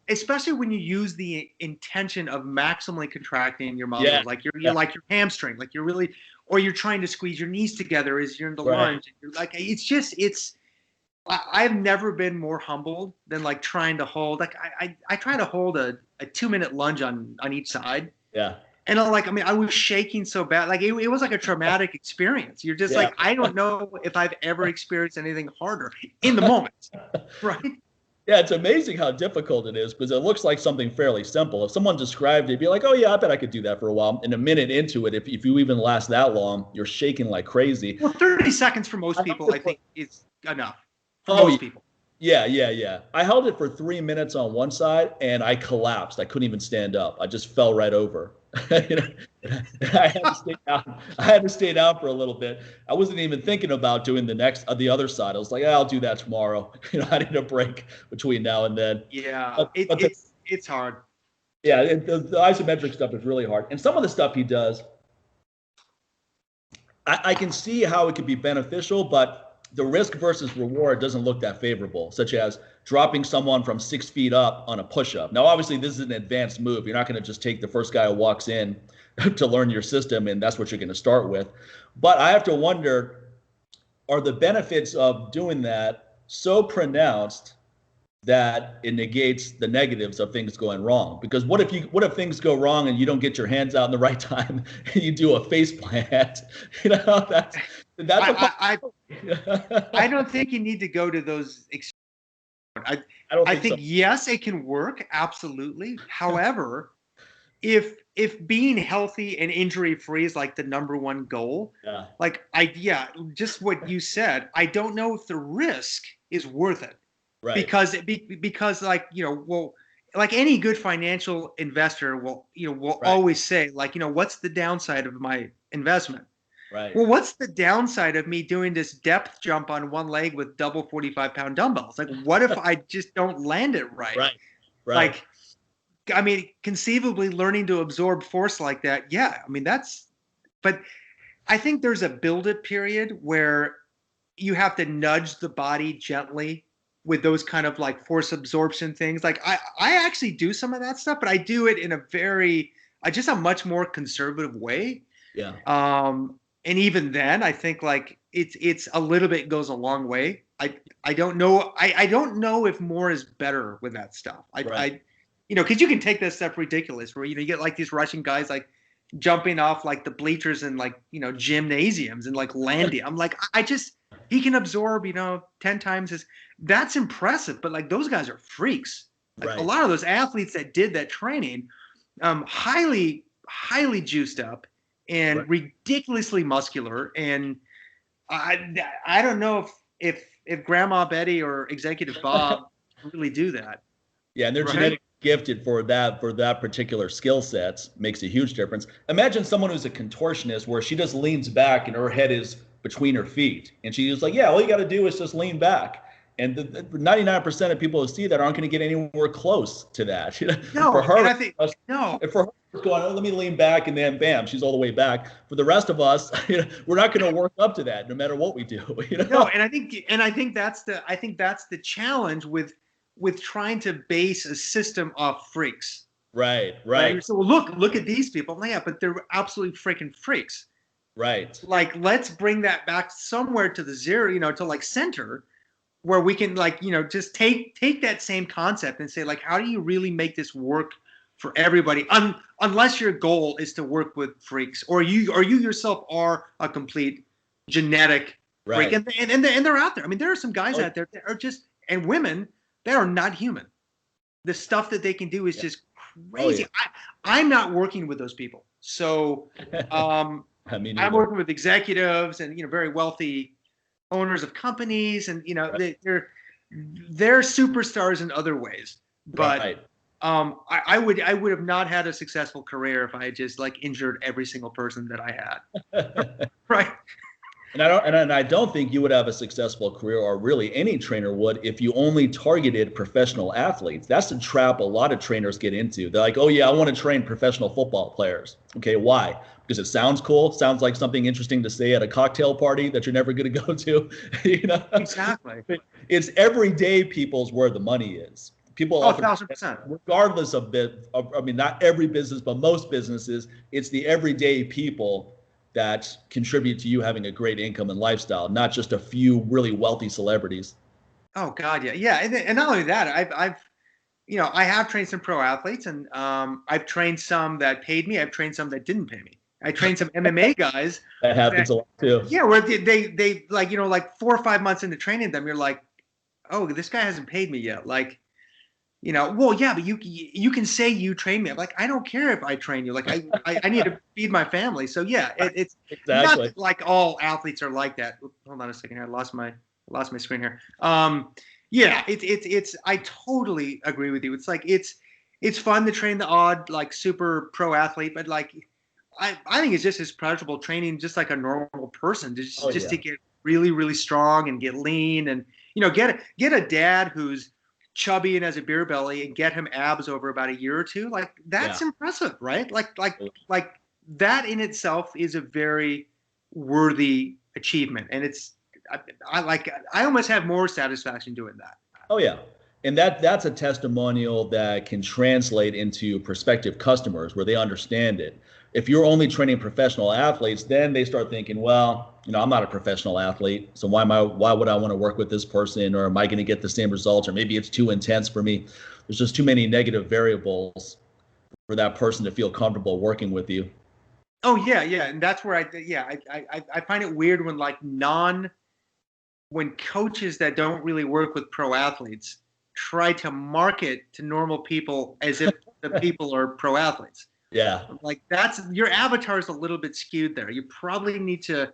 especially when you use the intention of maximally contracting your muscles, like you're like your hamstring, like you're really, or you're trying to squeeze your knees together as you're in the lunge. And you're like, I've never been more humbled than like trying to hold, like I try to hold a 2-minute lunge on each side. Yeah. And I was shaking so bad. Like it was like a traumatic experience. You're just like, I don't know if I've ever experienced anything harder in the moment. Right. Yeah, it's amazing how difficult it is because it looks like something fairly simple. If someone described it, you'd be like, oh yeah, I bet I could do that for a while. And a minute into it, if you even last that long, you're shaking like crazy. Well, 30 seconds for most people, I think, is enough for most people. Yeah. I held it for 3 minutes on one side and I collapsed. I couldn't even stand up. I just fell right over. I had to stay down for a little bit. I wasn't even thinking about doing the other side. I was like, I'll do that tomorrow. I need a break between now and then. Yeah, it's hard. Yeah, the isometric stuff is really hard. And some of the stuff he does, I can see how it could be beneficial, but the risk versus reward doesn't look that favorable, such as dropping someone from 6 feet up on a push-up. Now, obviously, this is an advanced move. You're not going to just take the first guy who walks in to learn your system, and that's what you're going to start with. But I have to wonder, are the benefits of doing that so pronounced that it negates the negatives of things going wrong? Because what if things go wrong and you don't get your hands out in the right time and you do a face plant? I don't think you need to go to those extremes. I think so. Yes, it can work, absolutely. However, if being healthy and injury free is like the number one goal, just what you said, I don't know if the risk is worth it. Right. Because like, like any good financial investor will always say, like, what's the downside of my investment? Right. Well, what's the downside of me doing this depth jump on one leg with double 45-pound dumbbells? Like, what if I just don't land it right? Right. Like, I mean, conceivably learning to absorb force like that. Yeah. I mean, but I think there's a build-up period where you have to nudge the body gently with those kind of like force absorption things. Like I actually do some of that stuff, but I do it in a much more conservative way. Yeah. And even then, I think like it's a little bit goes a long way. I don't know. I don't know if more is better with that stuff. Right. Because you can take that stuff ridiculous where, you get like these Russian guys like jumping off like the bleachers and like, gymnasiums and like landing. I'm like, he can absorb, 10 times his, that's impressive. But like those guys are freaks. Like Right. a lot of those athletes that did that training, highly, highly juiced up and Right. ridiculously muscular. And I don't know if Grandma Betty or Executive Bob really do that. Yeah, and they're Right? genetically gifted for that particular skill set. Makes a huge difference. Imagine someone who's a contortionist where she just leans back and her head is between her feet, and she's like, "Yeah, all you got to do is just lean back." And the 99% of people who see that aren't going to get anywhere close to that. No, For her, and I think no. for her, it's going, "Oh, let me lean back," and then bam, she's all the way back. For the rest of us, we're not going to work up to that, no matter what we do. No, and I think that's the challenge with trying to base a system off freaks. Right. Right. So look at these people. Like, yeah, but they're absolute freaking freaks. Right. Like, let's bring that back somewhere to the zero, to like center, where we can like, just take that same concept and say like, how do you really make this work for everybody? Unless your goal is to work with freaks, or you yourself are a complete genetic freak, Right. and they're out there. I mean, there are some guys out there that are just, and women that are not human. The stuff that they can do is just crazy. I'm not working with those people, so I'm working with executives and very wealthy owners of companies, and they're superstars in other ways. But Right. I would have not had a successful career if I had just like injured every single person that I had. Right. And I don't think you would have a successful career, or really any trainer would, if you only targeted professional athletes. That's the trap a lot of trainers get into. They're like, "Oh yeah, I want to train professional football players." Okay, why? Because it sounds cool, sounds like something interesting to say at a cocktail party that you're never going to go to. Exactly. It's everyday people's where the money is. People, 1,000%. regardless of not every business, but most businesses, it's the everyday people that contribute to you having a great income and lifestyle, not just a few really wealthy celebrities. Oh God, yeah. And not only that, I have trained some pro athletes, and I've trained some that paid me. I've trained some that didn't pay me. I trained some MMA guys. That happens a lot too. Yeah, where they like, like 4 or 5 months into training them, you're like, oh, this guy hasn't paid me yet. Like, well, yeah, but you can say you train me. I'm like, I don't care if I train you. Like, I need to feed my family. So yeah, it's exactly not like all athletes are like that. Hold on a second here. I lost my screen here. Yeah, it's I totally agree with you. It's like it's fun to train the odd like super pro athlete, but like I think it's just as pleasurable training just like a normal person to get really, really strong and get lean, and get a dad who's chubby and has a beer belly and get him abs over about a year or two. Like that's impressive, right? Like that in itself is a very worthy achievement, and it's I almost have more satisfaction doing that. Oh yeah. And that's a testimonial that can translate into prospective customers where they understand it. If you're only training professional athletes, then they start thinking, well, I'm not a professional athlete, so why would I want to work with this person, or am I going to get the same results, or maybe it's too intense for me. There's just too many negative variables for that person to feel comfortable working with you. Oh yeah, and that's where I find it weird when when coaches that don't really work with pro athletes try to market to normal people as if the people are pro athletes. Yeah. Like that's your avatar is a little bit skewed there. You probably need to,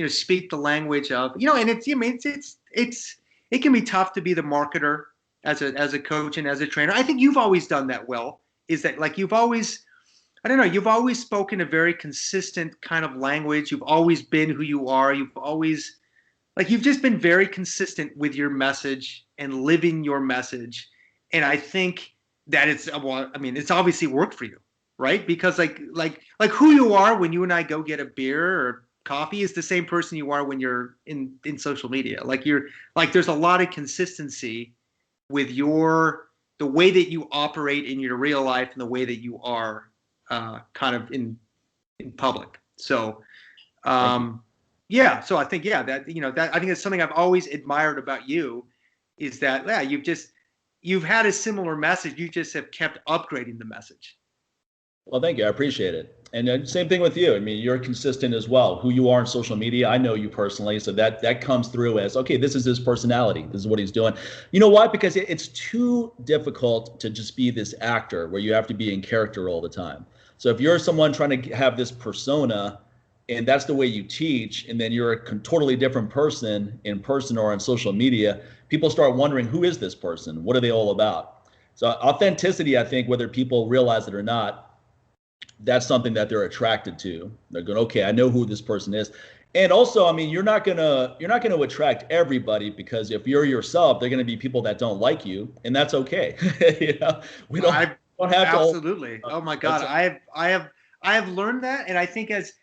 speak the language of, and it can be tough to be the marketer as a coach and as a trainer. I think you've always done that well. Is that like you've always spoken a very consistent kind of language. You've always been who you are. You've just been very consistent with your message and living your message. And I think that it's obviously worked for you, right? Because like who you are when you and I go get a beer or coffee is the same person you are when you're in social media. Like there's a lot of consistency with the way that you operate in your real life and the way that you are kind of in public. So Yeah. So I think, yeah, that, that I think it's something I've always admired about you is that, yeah, you've had a similar message. You just have kept upgrading the message. Well, thank you. I appreciate it. And same thing with you. I mean, you're consistent as well. Who you are on social media, I know you personally, so that comes through as, okay, this is his personality. This is what he's doing. You know why? Because it's too difficult to just be this actor where you have to be in character all the time. So if you're someone trying to have this persona and that's the way you teach, and then you're a totally different person in person or on social media, people start wondering, who is this person? What are they all about? So authenticity, I think, whether people realize it or not, that's something that they're attracted to. They're going, okay, I know who this person is. And also, I mean, you're not gonna attract everybody, because if you're yourself, they're gonna be people that don't like you, and that's okay. We don't have to. Absolutely. Oh my God, I have learned that, and I think as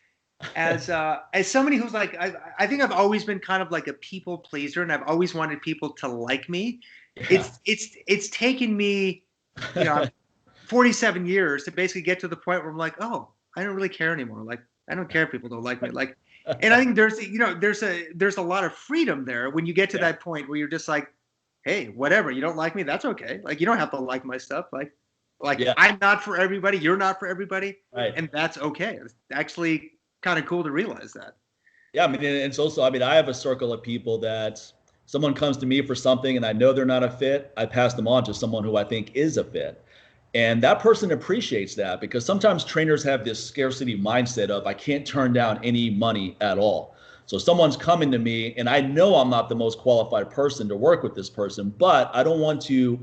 somebody who's like, I think I've always been kind of like a people pleaser, and I've always wanted people to like me. Yeah. It's taken me, 47 years to basically get to the point where I'm like, oh, I don't really care anymore. Like, I don't care if people don't like me. Like, and I think there's a lot of freedom there when you get to that point where you're just like, hey, whatever, you don't like me, that's okay. Like, you don't have to like my stuff. Like I'm not for everybody. You're not for everybody. Right. And that's okay. It's actually kind of cool to realize that. Yeah. I mean, it's also, I mean, I have a circle of people that someone comes to me for something and I know they're not a fit. I pass them on to someone who I think is a fit. And that person appreciates that, because sometimes trainers have this scarcity mindset of, I can't turn down any money at all. So someone's coming to me and I know I'm not the most qualified person to work with this person, but I don't want to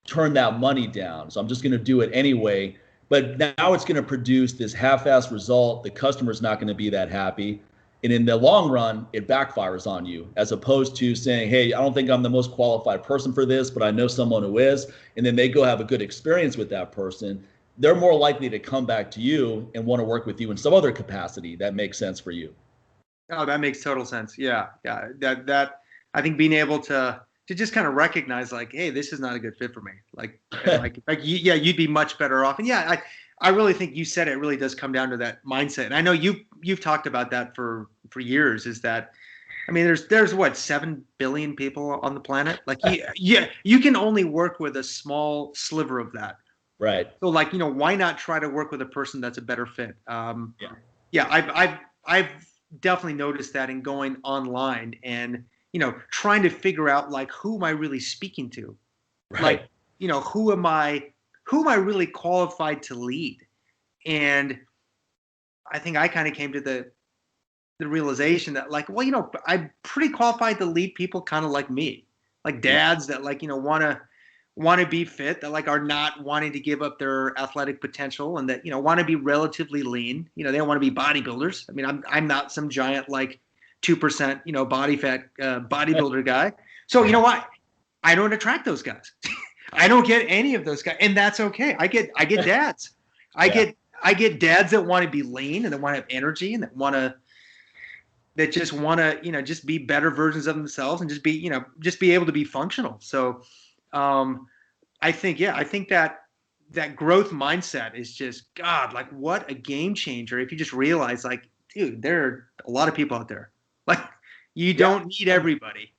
turn that money down. So I'm just going to do it anyway. But now it's going to produce this half-assed result. The customer's not going to be that happy. And in the long run, it backfires on you, as opposed to saying, hey, I don't think I'm the most qualified person for this, but I know someone who is. And then they go have a good experience with that person. They're more likely to come back to you and want to work with you in some other capacity that makes sense for you. Oh, that makes total sense. Yeah. Yeah. That I think being able to just kind of recognize, like, hey, this is not a good fit for me. You'd be much better off. And yeah, I really think you said it really does come down to that mindset. And I know you've talked about that for years, is that, I mean, there's what, 7 billion people on the planet? Like, you can only work with a small sliver of that. Right. So, like, why not try to work with a person that's a better fit? I've definitely noticed that in going online and, trying to figure out, like, who am I really speaking to? Right. Like, who am I really qualified to lead? And I think I kind of came to the realization that, like, well, I'm pretty qualified to lead people kind of like me, like dads that, like, want to be fit, that, like, are not wanting to give up their athletic potential, and that, want to be relatively lean. They don't want to be bodybuilders. I mean, I'm not some giant, like, 2%, body fat bodybuilder guy. So, you know what? I don't attract those guys. I don't get any of those guys, and that's okay. I get dads. I get dads that want to be lean and that want to have energy and that just want to, just be better versions of themselves and just be able to be functional. So, I think that growth mindset is just, God, like, what a game changer. If you just realize, like, dude, there are a lot of people out there. Like, you don't need everybody.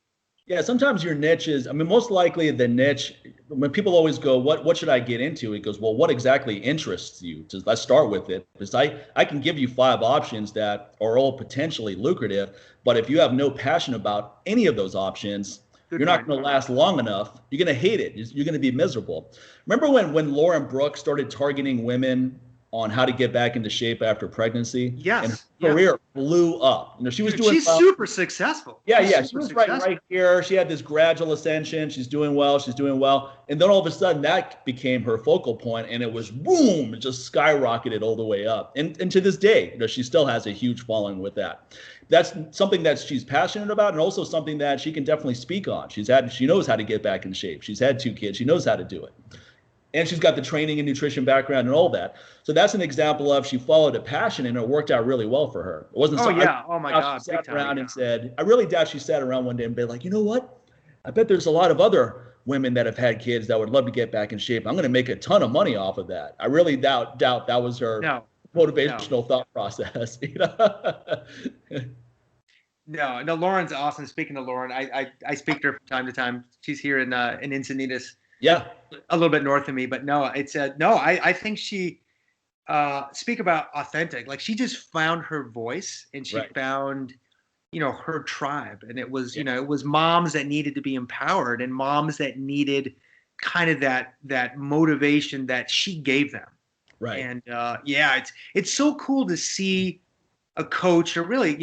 Yeah, sometimes your niche is, I mean, most likely the niche, when people always go, what should I get into? It goes, well, what exactly interests you? Just, let's start with it. Because I can give you 5 options that are all potentially lucrative, but if you have no passion about any of those options, you're not going to last long enough. You're going to hate it. You're going to be miserable. Remember when Lauren Brooks started targeting women on how to get back into shape after pregnancy? Yes. And her career blew up. She was doing. She's super successful. Yeah. She was right here. She had this gradual ascension. She's doing well. And then all of a sudden that became her focal point, and it was boom, it just skyrocketed all the way up. And to this day, she still has a huge following with that. That's something that she's passionate about, and also something that she can definitely speak on. She knows how to get back in shape. She's had 2 kids. She knows how to do it. And she's got the training and nutrition background and all that. So that's an example of, she followed a passion and it worked out really well for her. It wasn't oh my God. She sat around and said, I really doubt she sat around one day and be like, you know what? I bet there's a lot of other women that have had kids that would love to get back in shape. I'm going to make a ton of money off of that. I really doubt that was her motivational thought process. No, no, Lauren's awesome. Speaking of Lauren, I speak to her from time to time. She's here in Encinitas, Yeah. a little bit north of me. But no, it's no. I think she speak about authentic. Like she just found her voice and she Right. found, her tribe. And it was, Yeah. it was moms that needed to be empowered and moms that needed kind of that motivation that she gave them. Right. And yeah, it's so cool to see a coach or really,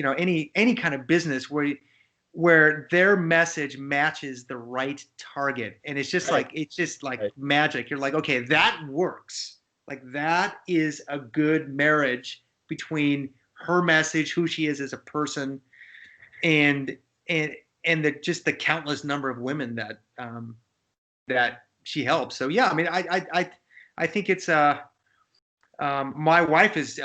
any kind of business where their message matches the right target. And it's just Right. like Right. magic. You're like, okay, that works. Like that is a good marriage between her message, who she is as a person, and just the countless number of women that she helps. So yeah, I mean, I think it's my wife is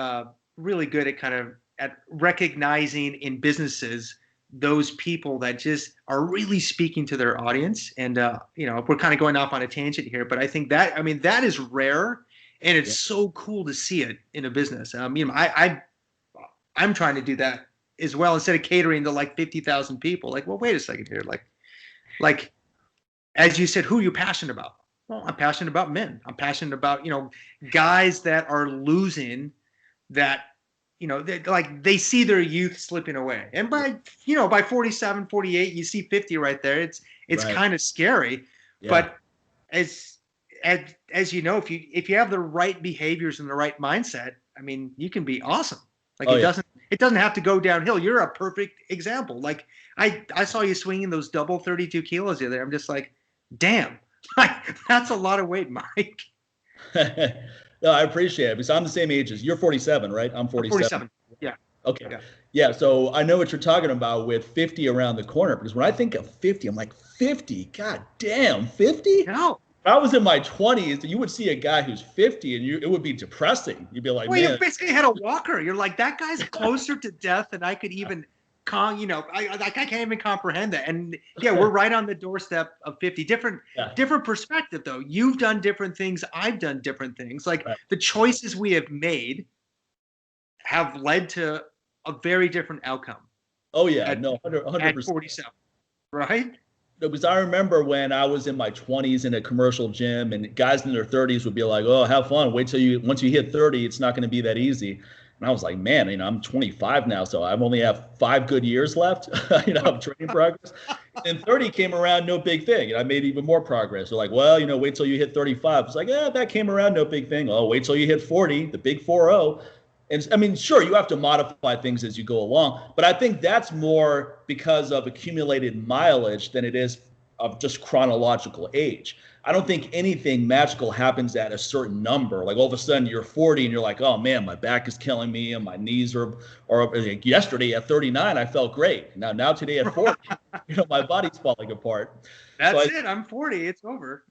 really good at kind of at recognizing in businesses those people that just are really speaking to their audience. And we're kind of going off on a tangent here, but I think that is rare, and it's so cool to see it in a business. I'm trying to do that as well, instead of catering to like 50,000 people. Like, well, wait a second here. Like as you said, who are you passionate about? Well, I'm passionate about men. I'm passionate about, guys that are losing that, they see their youth slipping away. And by 47, 48, you see 50 right there. It's Right. kind of scary. Yeah. But as you know, if you have the right behaviors and the right mindset, I mean, you can be awesome. Like it doesn't have to go downhill. You're a perfect example. Like I saw you swinging those double 32 kilos the other day. I'm just like, damn, like that's a lot of weight, Mike. No, I appreciate it because I'm the same age as you're 47, right? I'm 47. 47. Yeah. Okay. Yeah. So I know what you're talking about with 50 around the corner, because when I think of 50, I'm like, 50? God damn, 50? No. If I was in my 20s, you would see a guy who's 50 and it would be depressing. You'd be like, well, man. you basically had a walker. You're like, that guy's closer to death than I could even I can't even comprehend that. And yeah, we're right on the doorstep of 50. Different perspective though. You've done different things. I've done different things. Like the choices we have made have led to a very different outcome. Oh yeah, 100%. At 47, right? Because I remember when I was in my 20s in a commercial gym, and guys in their 30s would be like, "Oh, have fun. Wait till once you hit 30, it's not going to be that easy." And I was like, man, I'm 25 now, so I only have 5 good years left, of training progress. And 30 came around, no big thing. And I made even more progress. They're like, well, wait till you hit 35. It's like, that came around, no big thing. Oh, wait till you hit 40, the big 40. And I mean, sure, you have to modify things as you go along, but I think that's more because of accumulated mileage than it is of just chronological age. I don't think anything magical happens at a certain number. Like all of a sudden you're 40 and you're like, oh man, my back is killing me and my knees are like yesterday at 39, I felt great. Now today at 40, my body's falling apart. That's it. I'm 40. It's over.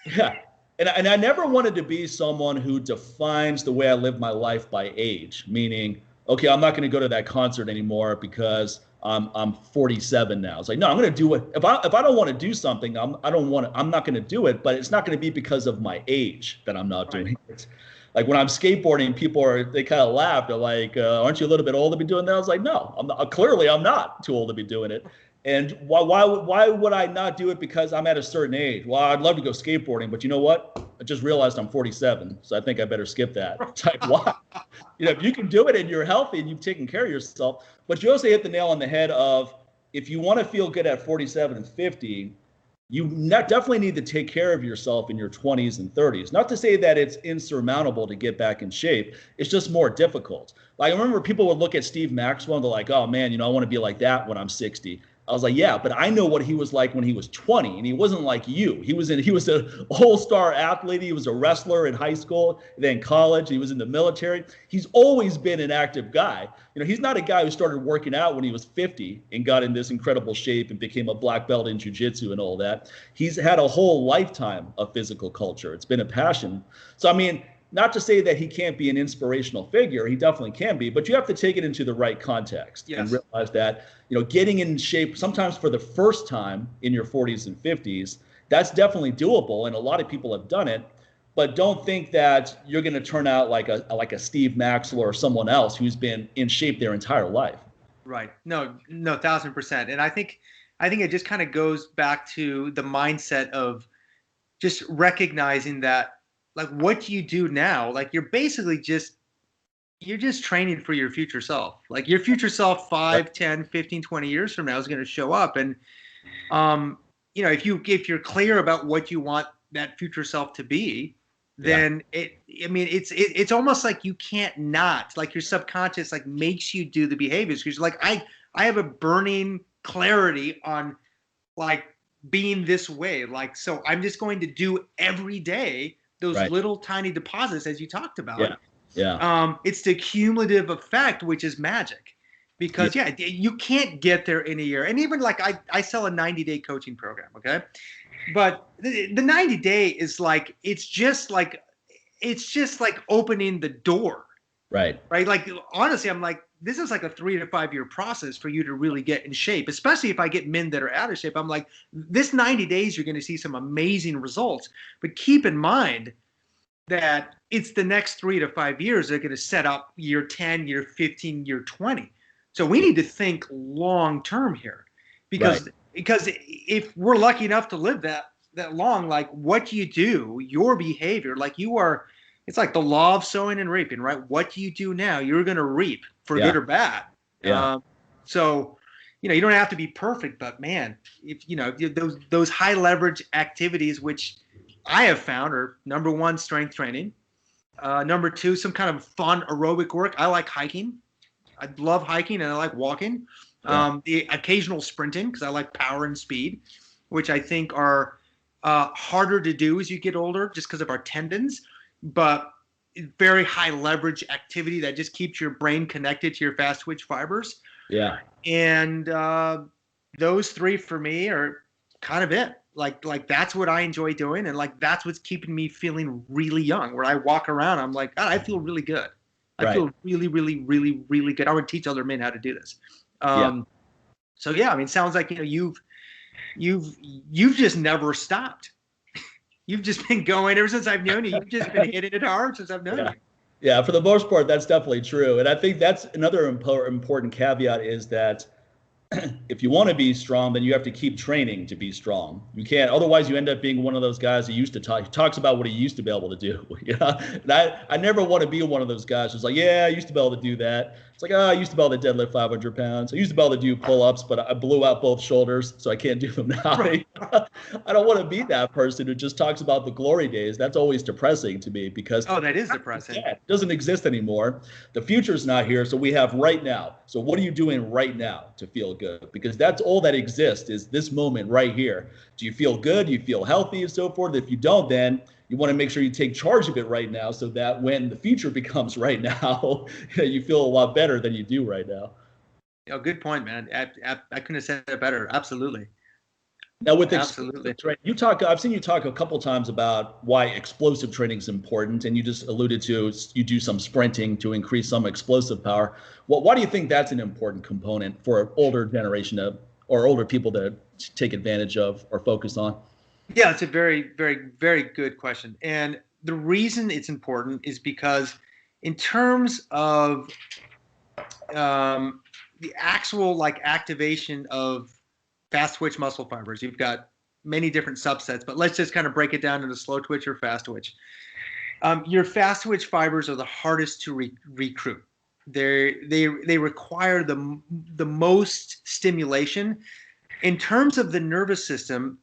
Yeah. And I never wanted to be someone who defines the way I live my life by age, meaning, okay, I'm not going to go to that concert anymore because I'm 47 now. It's like, no, I'm going to do it. If I don't want to do something, I'm not going to do it, but it's not going to be because of my age that I'm not doing it. Like when I'm skateboarding, they kind of laugh. They're like, aren't you a little bit old to be doing that? I was like, no, I'm not. Clearly I'm not too old to be doing it. And why would I not do it because I'm at a certain age? Well, I'd love to go skateboarding, but you know what? I just realized I'm 47, so I think I better skip that. Type why? If you can do it and you're healthy and you've taken care of yourself, but you also hit the nail on the head of if you want to feel good at 47 and 50, you definitely need to take care of yourself in your 20s and 30s. Not to say that it's insurmountable to get back in shape. It's just more difficult. Like I remember people would look at Steve Maxwell and they're like, oh man, I want to be like that when I'm 60. I was like, yeah, but I know what he was like when he was 20, and he wasn't like you. He was an all-star athlete. He was a wrestler in high school, then college. He was in the military. He's always been an active guy. He's not a guy who started working out when he was 50 and got in this incredible shape and became a black belt in jiu-jitsu and all that. He's had a whole lifetime of physical culture. It's been a passion. So, I mean, not to say that he can't be an inspirational figure. He definitely can be, but you have to take it into the right context and realize that, getting in shape sometimes for the first time in your 40s and 50s, that's definitely doable. And a lot of people have done it, but don't think that you're going to turn out like a Steve Maxwell or someone else who's been in shape their entire life. Right. No, 1,000%. And I think it just kind of goes back to the mindset of just recognizing that, like, what you do now, like, you're just training for your future self. Like, your future self 5, 10, 15, 20 years from now is going to show up. And, if you're clear about what you want that future self to be, then it's almost like you can't not, like, your subconscious, like, makes you do the behaviors, because you're like, I have a burning clarity on, like, being this way. Like, so I'm just going to do every day those little tiny deposits, as you talked about. It's the cumulative effect, which is magic, because you can't get there in a year. And even, like, I sell a 90-day coaching program. Okay. But the 90-day is like, it's just like opening the door. Right. Like, honestly, I'm like, this is like a 3 to 5 year process for you to really get in shape, especially if I get men that are out of shape. I'm like, this 90 days, you're going to see some amazing results. But keep in mind that it's the next 3 to 5 years that are going to set up year 10, year 15, year 20. So we need to think long term here, because if we're lucky enough to live that long, like, what you do, your behavior, like, it's like the law of sowing and reaping, right? What you do now, you're going to reap, for good or bad. So, you don't have to be perfect, but man, if those high leverage activities, which I have found are, number one, strength training. Number two, some kind of fun aerobic work. I like hiking. I love hiking, and I like walking. The occasional sprinting, because I like power and speed, which I think are harder to do as you get older, just because of our tendons, but very high leverage activity that just keeps your brain connected to your fast twitch fibers. And those three for me are kind of it. Like that's what I enjoy doing, and like that's what's keeping me feeling really young. Where I walk around, I'm like, God, I feel really good. I feel really, really, really, really good. I would teach other men how to do this. So yeah, I mean, it sounds like you've just never stopped. You've just been going ever since I've known you. You've just been hitting it hard since I've known you. Yeah, for the most part, that's definitely true. And I think that's another important caveat, is that if you want to be strong, then you have to keep training to be strong. You can't, otherwise you end up being one of those guys who used to talk, he talks about what he used to be able to do. And I never want to be one of those guys who's like, yeah, I used to be able to do that. It's like, I used to be able to deadlift 500 pounds. I used to be able to do pull-ups, but I blew out both shoulders, so I can't do them now. I don't want to be that person who just talks about the glory days. That's always depressing to me, because that is depressing. It doesn't exist anymore. The future's not here, so we have right now. So what are you doing right now to feel good? Because that's all that exists, is this moment right here. Do you feel good? Do you feel healthy, and so forth? If you don't, then you want to make sure you take charge of it right now, so that when the future becomes right now, you feel a lot better than you do right now. Good point, man. I couldn't have said it better. Absolutely. Now, with explosive training, I've seen you talk a couple times about why explosive training is important, and you just alluded to you do some sprinting to increase some explosive power. Well, why do you think that's an important component for older generation or older people to take advantage of or focus on? Yeah, it's a very, very, very good question. And the reason it's important is because in terms of the actual, like, activation of fast twitch muscle fibers, you've got many different subsets, but let's just kind of break it down into slow twitch or fast twitch. Your fast twitch fibers are the hardest to recruit. They require the most stimulation. In terms of the nervous system,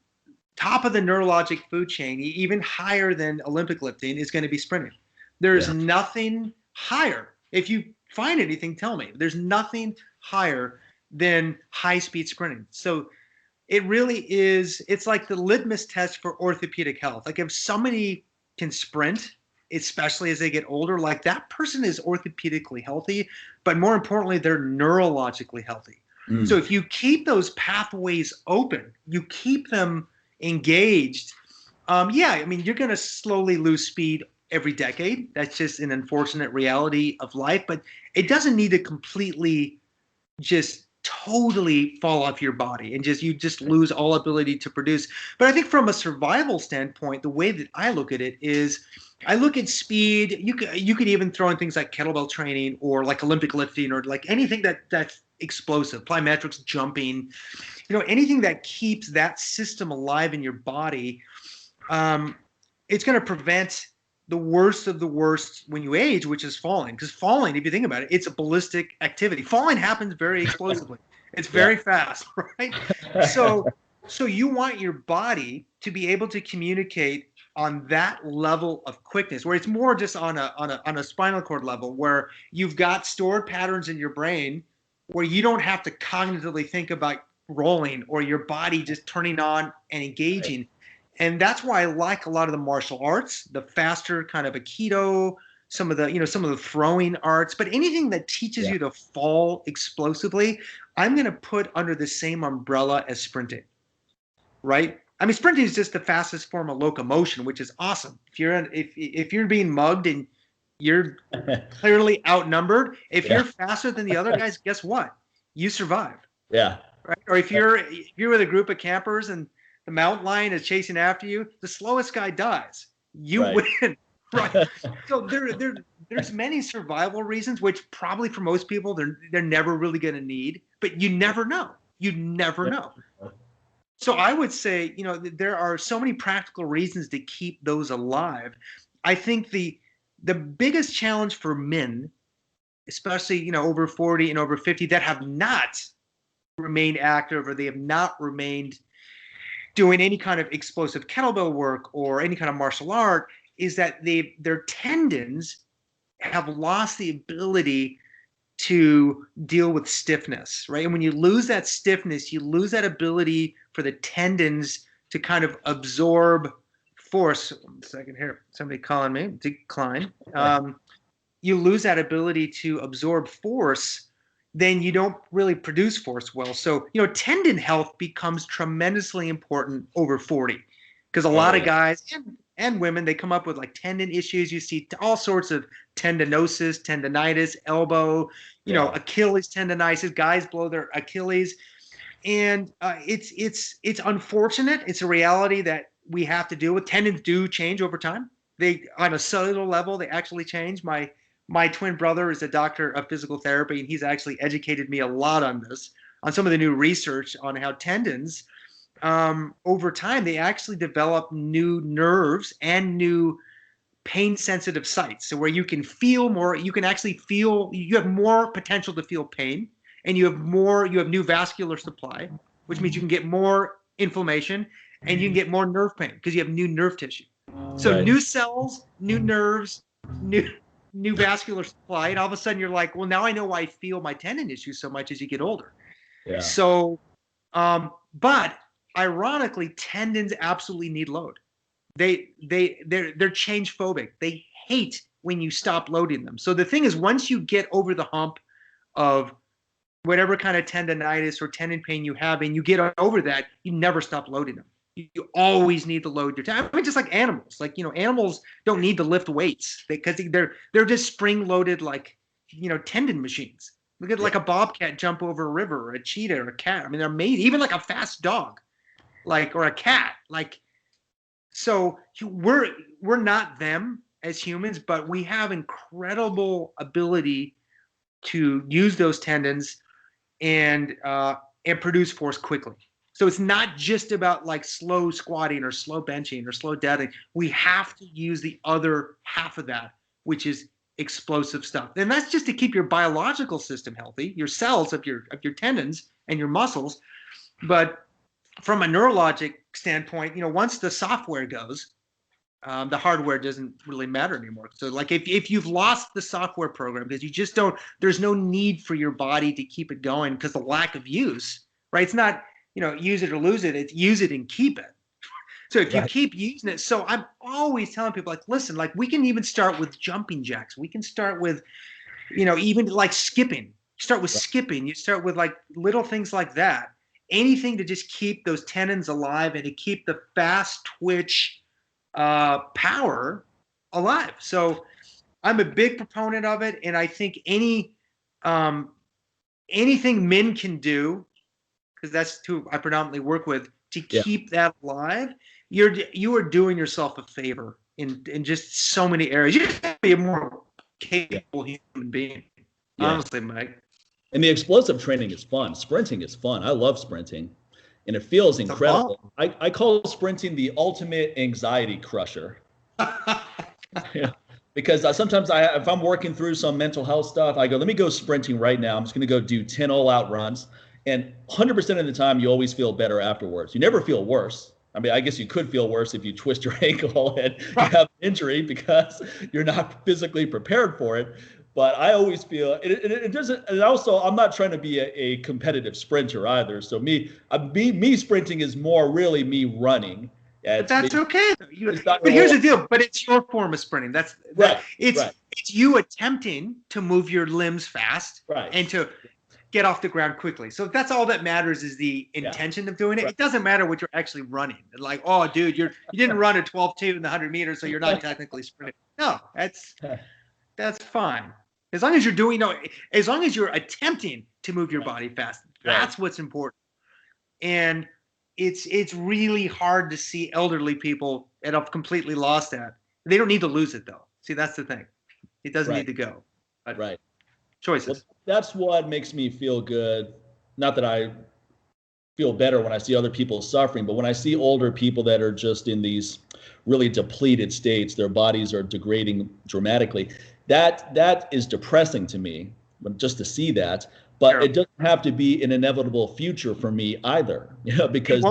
top of the neurologic food chain, even higher than Olympic lifting, is going to be sprinting. There's nothing higher. If you find anything, tell me. There's nothing higher than high-speed sprinting. So it really is, it's like the litmus test for orthopedic health. Like, if somebody can sprint, especially as they get older, like, that person is orthopedically healthy, but more importantly, they're neurologically healthy. So if you keep those pathways open, you keep them engaged, I mean, you're going to slowly lose speed every decade. That's just an unfortunate reality of life, but it doesn't need to completely just totally fall off your body and you just lose all ability to produce. But I think from a survival standpoint, the way that I look at it is, I look at speed. You could even throw in things like kettlebell training or like Olympic lifting or like anything explosive, plyometrics, jumping, anything that keeps that system alive in your body. It's going to prevent the worst of the worst when you age, which is falling. Because falling, if you think about it, it's a ballistic activity. Falling happens very explosively. It's very fast, right? So you want your body to be able to communicate on that level of quickness, where it's more just on a spinal cord level, where you've got stored patterns in your brain where you don't have to cognitively think about rolling, or your body just turning on and engaging. Right. And that's why I like a lot of the martial arts, the faster kind of Aikido, some of the throwing arts, but anything that teaches you to fall explosively, I'm going to put under the same umbrella as sprinting, right? I mean, sprinting is just the fastest form of locomotion, which is awesome. If you're being mugged and you're clearly outnumbered, if you're faster than the other guys, guess what? You survive. Yeah. Right? Or if you're with a group of campers and the mountain lion is chasing after you, the slowest guy dies. You win. Right. So there's many survival reasons, which probably for most people they're never really going to need, but you never know. You never know. So I would say, there are so many practical reasons to keep those alive. I think the biggest challenge for men, especially, over 40 and over 50, that have not remained active, or they have not remained doing any kind of explosive kettlebell work or any kind of martial art, is that their tendons have lost the ability to deal with stiffness, right? And when you lose that stiffness, you lose that ability for the tendons to kind of absorb force. 1 second here, somebody calling me, decline. You lose that ability to absorb force, then you don't really produce force well. So, tendon health becomes tremendously important over 40, because a lot of guys and women, they come up with like tendon issues. You see all sorts of tendinosis, tendinitis, elbow, Achilles tendinitis. Guys blow their Achilles, and it's unfortunate. It's a reality that we have to deal with. Tendons do change over time. They, on a cellular level, they actually change. My twin brother is a doctor of physical therapy, and he's actually educated me a lot on this, on some of the new research on how tendons, over time, they actually develop new nerves and new pain-sensitive sites. So where you can feel more, you can actually feel, you have more potential to feel pain, and you have new vascular supply, which means you can get more inflammation, and you can get more nerve pain because you have new nerve tissue. So new cells, new nerves, new vascular supply, and all of a sudden you're like, well, now I know why I feel my tendon issues so much as you get older. Yeah. So, but ironically, tendons absolutely need load. They're change phobic. They hate when you stop loading them. So the thing is, once you get over the hump of whatever kind of tendinitis or tendon pain you have, and you get over that, you never stop loading them. You always need to load your tendon. I mean, just like animals. Like, animals don't need to lift weights because they're just spring loaded, like, tendon machines. Look at like a bobcat jump over a river, or a cheetah, or a cat. I mean, they're made, even like a fast dog, or a cat. Like, so we're not them as humans, but we have incredible ability to use those tendons and produce force quickly. So it's not just about like slow squatting or slow benching or slow deadlifting. We have to use the other half of that, which is explosive stuff. And that's just to keep your biological system healthy, your cells of your tendons and your muscles. But from a neurologic standpoint, once the software goes, the hardware doesn't really matter anymore. So like if you've lost the software program because you just don't, there's no need for your body to keep it going because the lack of use, right? It's not, use it or lose it. It's use it and keep it. So if you keep using it, so I'm always telling people, like, listen, like, we can even start with jumping jacks. We can start with, even like skipping. Start with skipping. You start with like little things like that. Anything to just keep those tendons alive and to keep the fast twitch power alive. So I'm a big proponent of it, and I think anything men can do, because that's who I predominantly work with, to keep that alive, you are doing yourself a favor in just so many areas. You have to be a more capable human being, honestly, Mike. And the explosive training is fun. Sprinting is fun. I love sprinting, and it feels incredible. I call sprinting the ultimate anxiety crusher. Yeah. Because sometimes if I'm working through some mental health stuff, I go, let me go sprinting right now. I'm just going to go do 10 all-out runs. And 100% of the time, you always feel better afterwards. You never feel worse. I mean, I guess you could feel worse if you twist your ankle and you have an injury because you're not physically prepared for it. But I always feel it doesn't. And also, I'm not trying to be a competitive sprinter either. So me sprinting is more really me running. But that's okay. But here's the deal. But it's your form of sprinting. It's you attempting to move your limbs fast and to get off the ground quickly. So that's all that matters is the intention of doing it. It doesn't matter what you're actually running. Like, oh, dude, you didn't run a 12.2 in the 100 meters, so you're not technically sprinting. No, that's fine. As long as you're doing as long as you're attempting to move your body fast, that's what's important. And it's really hard to see elderly people that have completely lost that. They don't need to lose it though. See, that's the thing. It doesn't need to go. But choices. Well, that's what makes me feel good. Not that I feel better when I see other people suffering, but when I see older people that are just in these really depleted states, their bodies are degrading dramatically. That is depressing to me, just to see that. But it doesn't have to be an inevitable future for me either, because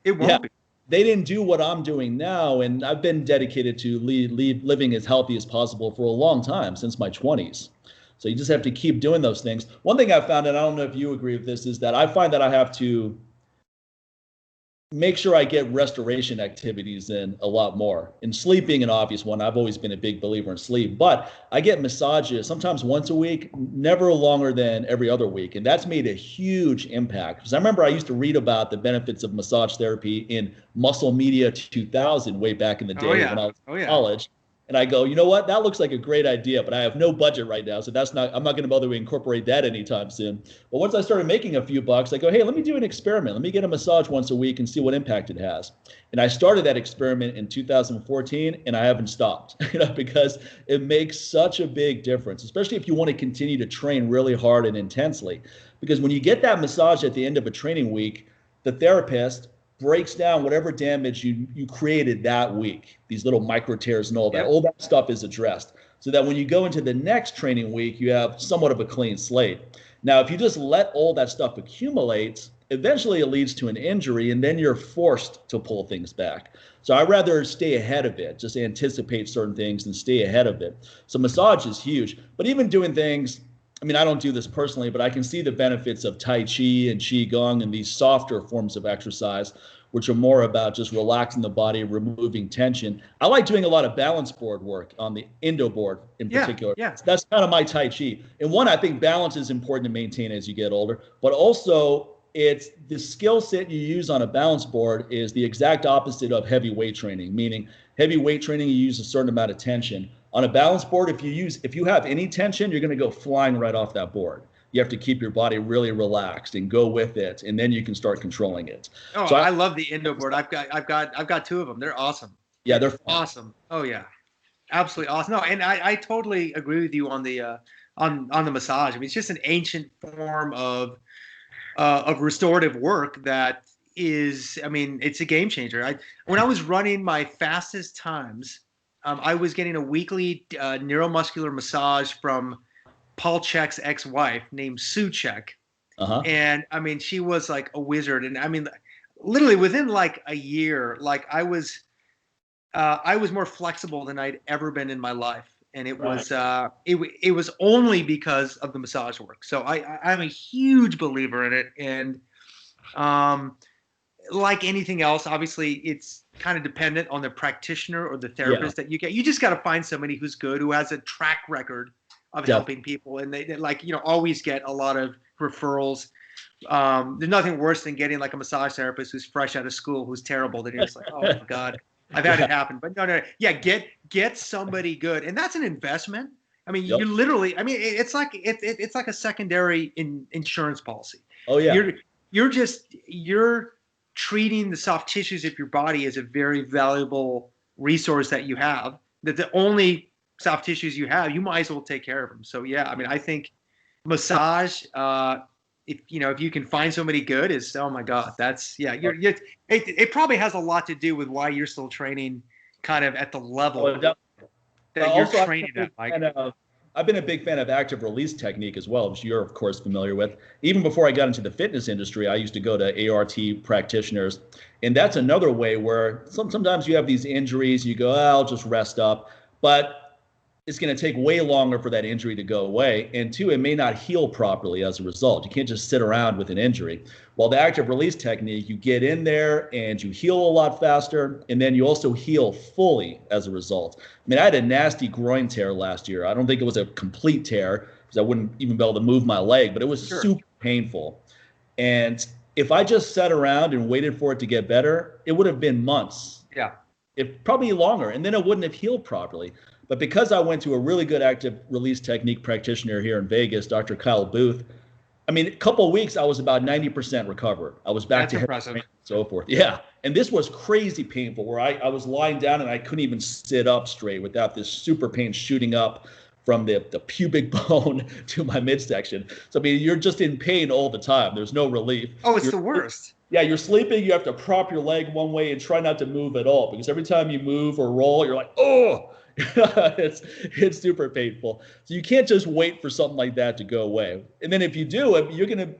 it won't be. They didn't do what I'm doing now, and I've been dedicated to living as healthy as possible for a long time, since my 20s. So you just have to keep doing those things. One thing I found, and I don't know if you agree with this, is that I find that I have to make sure I get restoration activities in a lot more. And sleeping, an obvious one. I've always been a big believer in sleep, but I get massages sometimes once a week, never longer than every other week. And that's made a huge impact. Because I remember I used to read about the benefits of massage therapy in Muscle Media 2000 way back in the day when I was in college. And I go, you know what? That looks like a great idea, but I have no budget right now. So I'm not going to bother to incorporate that anytime soon. But once I started making a few bucks, I go, hey, let me do an experiment. Let me get a massage once a week and see what impact it has. And I started that experiment in 2014, and I haven't stopped, because it makes such a big difference, especially if you want to continue to train really hard and intensely. Because when you get that massage at the end of a training week, the therapist breaks down whatever damage you created that week, these little micro tears and all that. All that stuff is addressed, so that when you go into the next training week, you have somewhat of a clean slate. Now, if you just let all that stuff accumulate, eventually it leads to an injury, and then you're forced to pull things back. So I'd rather stay ahead of it, just anticipate certain things and stay ahead of it. So massage is huge, but even doing things, I mean, I don't do this personally, but I can see the benefits of Tai Chi and Qigong and these softer forms of exercise, which are more about just relaxing the body, removing tension. I like doing a lot of balance board work on the Indo board in particular. That's kind of my Tai Chi. And one, I think balance is important to maintain as you get older, but also it's the skill set you use on a balance board is the exact opposite of heavy weight training, meaning heavy weight training, you use a certain amount of tension. On a balance board, if you have any tension, you're going to go flying right off that board. You have to keep your body really relaxed and go with it, and then you can start controlling it. Oh, so I love the Indo board. I've got two of them. They're awesome. Yeah, they're fun. Awesome. Oh yeah, absolutely awesome. No, and I totally agree with you on the massage. I mean, it's just an ancient form of restorative work that is. I mean, it's a game changer. When I was running my fastest times, I was getting a weekly neuromuscular massage from Paul Chek's ex-wife named Sue Chek. And I mean, she was like a wizard. And I mean, literally within like a year, like I was more flexible than I'd ever been in my life. And it was, it was only because of the massage work. So I'm a huge believer in it. And like anything else, obviously it's kind of dependent on the practitioner or the therapist that you get. You just got to find somebody who's good, who has a track record of helping people, and they like, always get a lot of referrals. There's nothing worse than getting like a massage therapist who's fresh out of school, who's terrible. Then you're just like, oh my God, I've had it happen. But no, get somebody good, and that's an investment. I mean, you literally, I mean, it's like a secondary insurance policy. Oh yeah, you're treating the soft tissues of your body as a very valuable resource that you have. That the only soft tissues you have, you might as well take care of them. So yeah, I mean, I think Massage, if you can find somebody good, is, oh my God, that's, yeah, it probably has a lot to do with why you're still training kind of at the level that you're Also, training at, Mike. I've been a big fan of active release technique as well, which you're of course familiar with. Even before I got into the fitness industry, I used to go to ART practitioners, and that's another way where sometimes you have these injuries, you go, I'll just rest up, but it's going to take way longer for that injury to go away. And two, it may not heal properly as a result. You can't just sit around with an injury. While the active release technique, you get in there and you heal a lot faster, and then you also heal fully as a result. I mean, I had a nasty groin tear last year. I don't think it was a complete tear because I wouldn't even be able to move my leg, but it was super painful. And if I just sat around and waited for it to get better, it would have been months. Yeah. If probably longer, and then it wouldn't have healed properly. But because I went to a really good active release technique practitioner here in Vegas, Dr. Kyle Booth, I mean, a couple of weeks, I was about 90% recovered. I was back to impressive. And so forth. Yeah. And this was crazy painful where I was lying down and I couldn't even sit up straight without this super pain shooting up from the pubic bone to my midsection. So, I mean, you're just in pain all the time. There's no relief. Oh, it's the worst. Yeah, you're sleeping. You have to prop your leg one way and try not to move at all because every time you move or roll, you're like, oh. it's super painful. So you can't just wait for something like that to go away. And then if you do,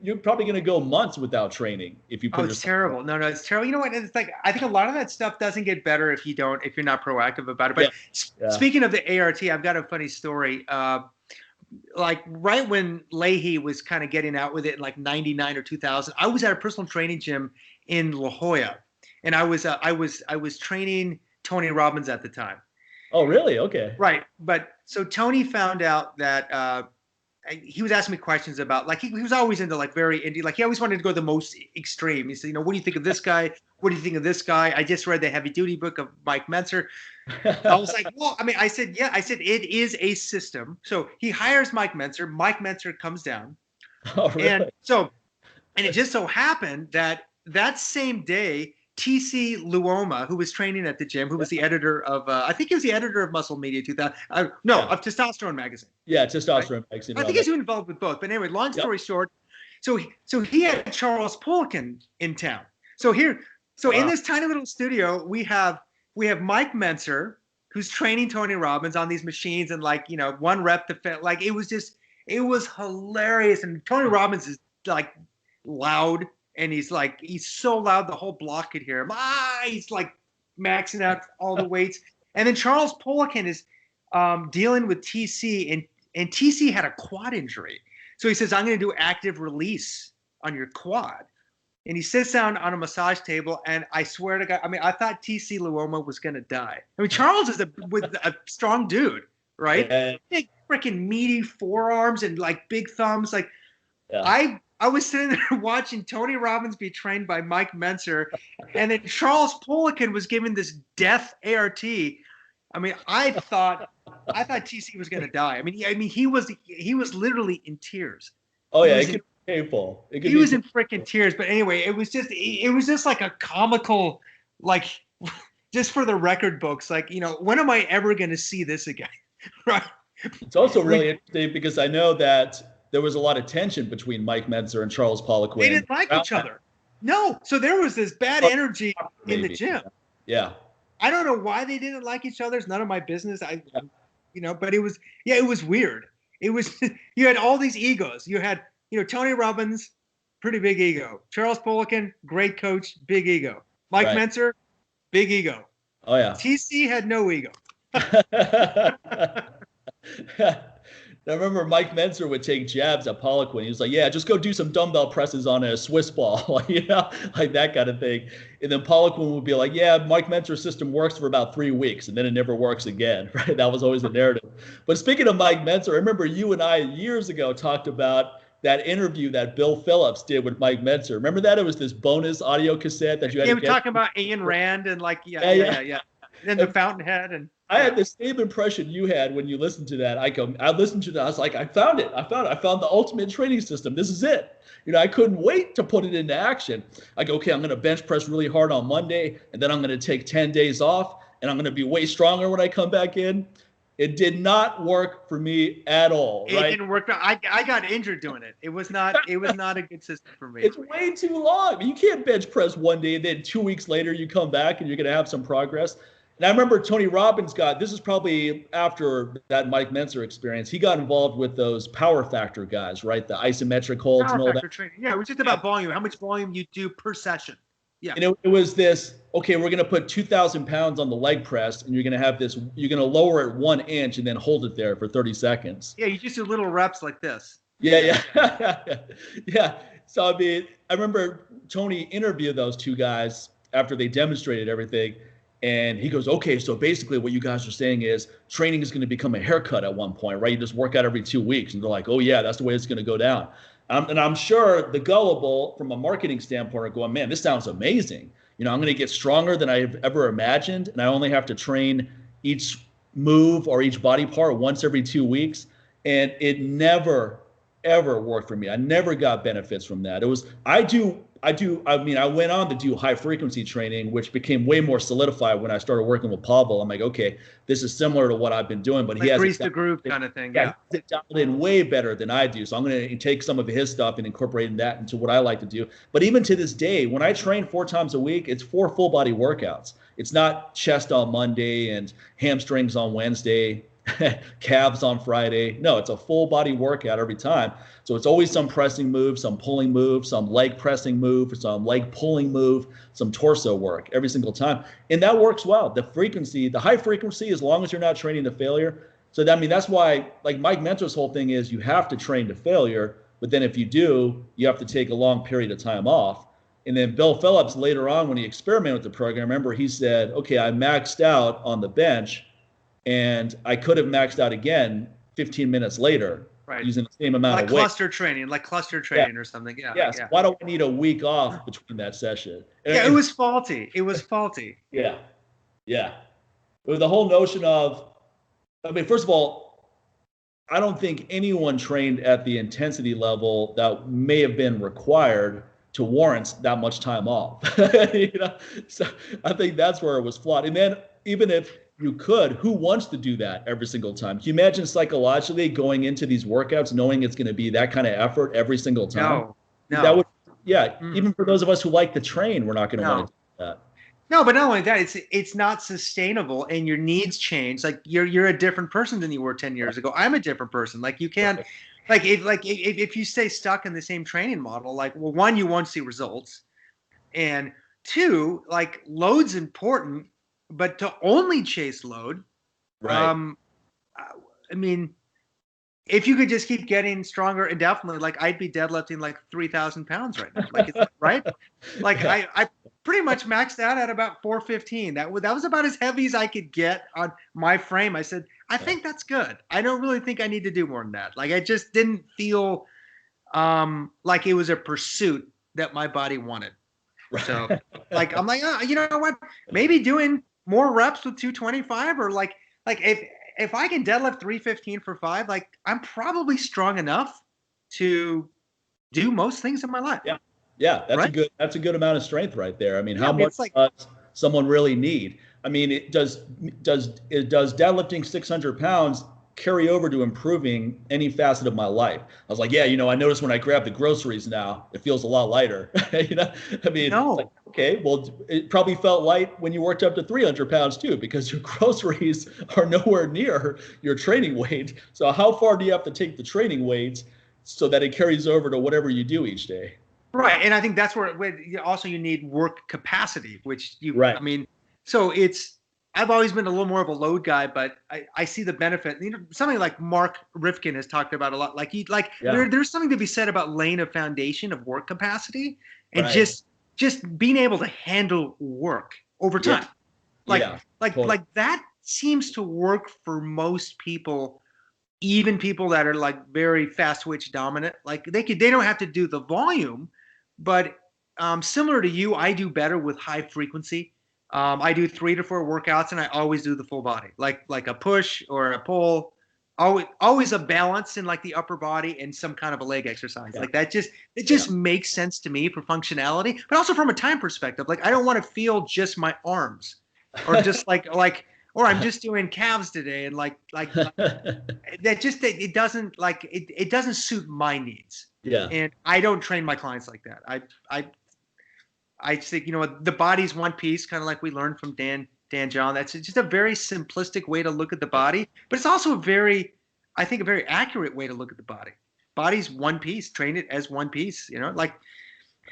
you're probably gonna go months without training if you put. Oh, it's terrible. No, it's terrible. You know what? It's like I think a lot of that stuff doesn't get better if you're not proactive about it. But speaking of the ART, I've got a funny story. Like right when Leahy was kind of getting out with it in like '99 or 2000, I was at a personal training gym in La Jolla, and I was training Tony Robbins at the time. Oh, really? Okay. Right. But so Tony found out that he was asking me questions about, like, he was always into like very indie, like he always wanted to go the most extreme. He said, what do you think of this guy? What do you think of this guy? I just read the heavy duty book of Mike Mentzer. I was like, well, I mean, I said, it is a system. So he hires Mike Mentzer. Mike Mentzer comes down. Oh, really? And it just so happened that same day, TC Luoma, who was training at the gym, who was the editor of, I think he was the editor of Muscle Media 2000, of Testosterone Magazine. Yeah, Testosterone Magazine. I think he's involved with both. But anyway, long story short, so he had Charles Poliquin in town. In this tiny little studio, we have Mike Mentzer, who's training Tony Robbins on these machines and like, one rep to fit. Like it was hilarious. And Tony Robbins is like loud. And he's so loud the whole block could hear him. He's like maxing out all the weights. And then Charles Poliquin is dealing with TC, and TC had a quad injury. So he says, I'm going to do active release on your quad. And he sits down on a massage table, and I swear to God, I mean, I thought TC Luoma was going to die. I mean, Charles is a strong dude, right? Yeah. Big freaking meaty forearms and like big thumbs. Like I was sitting there watching Tony Robbins be trained by Mike Mentzer, and then Charles Poliquin was given this death ART. I mean, I thought TC was going to die. I mean, he was literally in tears. Oh yeah, it could be painful. He was in freaking tears. But anyway, it was just like a comical, like, just for the record books. Like, when am I ever going to see this again? Right. It's also really interesting because I know that there was a lot of tension between Mike Mentzer and Charles Poliquin. They didn't like each other. No. So there was this bad energy in the gym. Yeah. I don't know why they didn't like each other. It's none of my business. But it was weird. It was, you had all these egos. You had, Tony Robbins, pretty big ego. Charles Poliquin, great coach, big ego. Mike Mentzer, big ego. Oh, yeah. TC had no ego. I remember Mike Mentzer would take jabs at Poliquin. He was like, yeah, just go do some dumbbell presses on a Swiss ball, like that kind of thing. And then Poliquin would be like, yeah, Mike Mentzer's system works for about 3 weeks, and then it never works again, right? That was always the narrative. But speaking of Mike Mentzer, I remember you and I years ago talked about that interview that Bill Phillips did with Mike Mentzer. Remember that? It was this bonus audio cassette that you had to get. We're talking about Ayn Rand and like, yeah. And the Fountainhead and. I had the same impression you had when you listened to that. I listened to that. I was like, I found it. I found the ultimate training system. This is it. I couldn't wait to put it into action. I go, okay, I'm going to bench press really hard on Monday, and then I'm going to take 10 days off, and I'm going to be way stronger when I come back in. It did not work for me at all. It right? didn't work. I got injured doing it. It was not a good system for me. It's way too long. You can't bench press one day and then 2 weeks later you come back and you're going to have some progress. And I remember Tony Robbins this is probably after that Mike Mentzer experience. He got involved with those power factor guys, right? The isometric holds and all that. Training. Yeah, it was just about volume, how much volume you do per session. Yeah. And it was this, okay, we're going to put 2,000 pounds on the leg press and you're going to have this, you're going to lower it 1 inch and then hold it there for 30 seconds. Yeah, you just do little reps like this. Yeah. Yeah. So, I mean, I remember Tony interviewed those two guys after they demonstrated everything. And he goes, okay, so basically what you guys are saying is training is going to become a haircut at one point, right? You just work out every 2 weeks. And they're like, oh, yeah, that's the way it's going to go down. And I'm sure the gullible, from a marketing standpoint, are going, man, this sounds amazing. I'm going to get stronger than I've ever imagined. And I only have to train each move or each body part once every 2 weeks. And it never, ever worked for me. I never got benefits from that. I went on to do high frequency training, which became way more solidified when I started working with Pavel. I'm like, okay, this is similar to what I've been doing, but he has grease the groove kind of thing. Yeah. It's dialed in way better than I do. So I'm going to take some of his stuff and incorporate that into what I like to do. But even to this day, when I train 4 times a week, it's 4 full body workouts. It's not chest on Monday and hamstrings on Wednesday, calves on Friday. No, it's a full body workout every time. So it's always some pressing move, some pulling move, some leg pressing move, some leg pulling move, some torso work every single time. And that works well. The high frequency, as long as you're not training to failure. So that's why, like Mike Mentor's whole thing is you have to train to failure. But then if you do, you have to take a long period of time off. And then Bill Phillips later on, when he experimented with the program, remember he said, okay, I maxed out on the bench and I could have maxed out again 15 minutes later, right, using the same amount of weight. Like cluster training or something. Yeah. Yes. Yeah. Why do I need a week off between that session? Yeah, it was faulty. Yeah. It was the whole notion of, first of all, I don't think anyone trained at the intensity level that may have been required to warrant that much time off. So I think that's where it was flawed. And then even if you could, who wants to do that every single time? Can you imagine psychologically going into these workouts knowing it's going to be that kind of effort every single time? No. That would, even for those of us who like to train, we're not going to want to do that. No, but not only that, it's not sustainable, and your needs change. Like you're a different person than you were 10 years ago. I'm a different person. Like you can't, if you stay stuck in the same training model, like, well, one, you won't see results, and two, like load's important. But to only chase load, right? If you could just keep getting stronger indefinitely, like I'd be deadlifting like 3,000 pounds right now, right? Like I pretty much maxed out at about 415. That was about as heavy as I could get on my frame. I said, I think that's good. I don't really think I need to do more than that. Like I just didn't feel like it was a pursuit that my body wanted. Right. So like I'm like, oh, you know what? Maybe doing more reps with 225, or like if I can deadlift 315 for 5, like I'm probably strong enough to do most things in my life. Yeah, that's a good amount of strength right there. How much does someone really need? Does deadlifting 600 pounds carry over to improving any facet of my life? I was like, I noticed when I grab the groceries now, it feels a lot lighter. No. Like, okay, well, it probably felt light when you worked up to 300 pounds too, because your groceries are nowhere near your training weight. So how far do you have to take the training weight so that it carries over to whatever you do each day? Right, and I think that's where also you need work capacity, which right. So I've always been a little more of a load guy, but I see the benefit. Something like Mark Rifkin has talked about a lot. There's something to be said about laying a foundation of work capacity and just being able to handle work over time. Like that seems to work for most people, even people that are like very fast twitch dominant. Like they don't have to do the volume, but similar to you, I do better with high frequency. I do 3 to 4 workouts, and I always do the full body, like a push or a pull. Always a balance in like the upper body and some kind of a leg exercise. Like that just makes sense to me for functionality, but also from a time perspective. Like I don't want to feel just my arms, or just like or I'm just doing calves today, and like that just it doesn't like it doesn't suit my needs. Yeah. And I don't train my clients like that. I think, the body's one piece, kind of like we learned from Dan John. That's just a very simplistic way to look at the body, but it's also I think a very accurate way to look at the body. Body's one piece. Train it as one piece. Like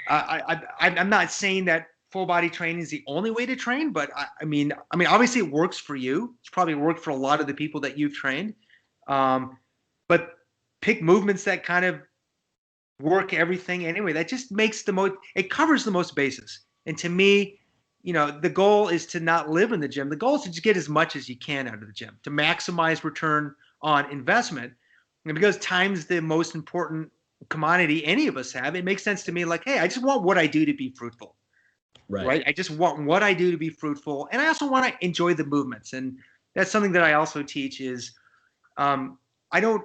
I'm not saying that full body training is the only way to train, but I mean, obviously it works for you. It's probably worked for a lot of the people that you've trained. But pick movements that kind of work everything anyway. That just makes it covers the most bases. And to me, the goal is to not live in the gym. The goal is to just get as much as you can out of the gym, to maximize return on investment. And because time's the most important commodity any of us have, it makes sense to me, like, hey, I just want what I do to be fruitful. Right. I just want what I do to be fruitful. And I also want to enjoy the movements. And that's something that I also teach is I don't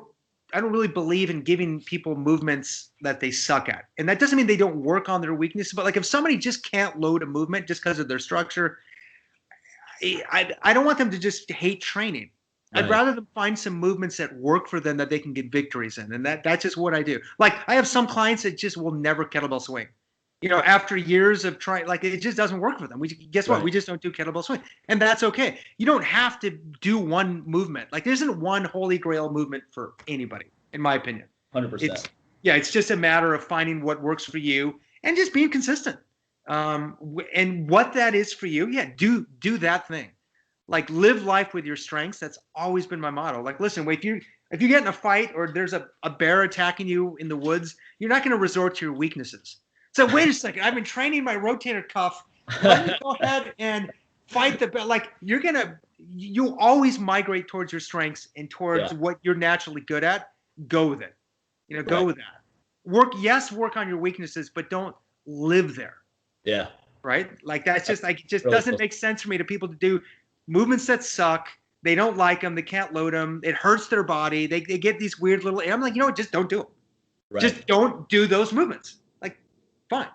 really believe in giving people movements that they suck at. And that doesn't mean they don't work on their weaknesses, but like if somebody just can't load a movement just because of their structure, I don't want them to just hate training. Right. I'd rather them find some movements that work for them that they can get victories in. And that's just what I do. Like I have some clients that just will never kettlebell swing. After years of trying, like it just doesn't work for them. Guess what? We just don't do kettlebell swing. And that's okay. You don't have to do one movement. Like there isn't one holy grail movement for anybody, in my opinion. 100%. It's just a matter of finding what works for you and just being consistent. And what that is for you, do that thing. Like live life with your strengths. That's always been my motto. Like, listen, if you get in a fight or there's a bear attacking you in the woods, you're not going to resort to your weaknesses. So wait a second, I've been training my rotator cuff. Let me go ahead and fight the bear. Like you always migrate towards your strengths and towards what you're naturally good at. Go with it. Go with that. Work on your weaknesses, but don't live there. Yeah. Right? Like that's just really doesn't make sense for me to people to do movements that suck. They don't like them. They can't load them. It hurts their body. They get these weird little. I'm like, just don't do them. Right. Just don't do those movements. Like, fine.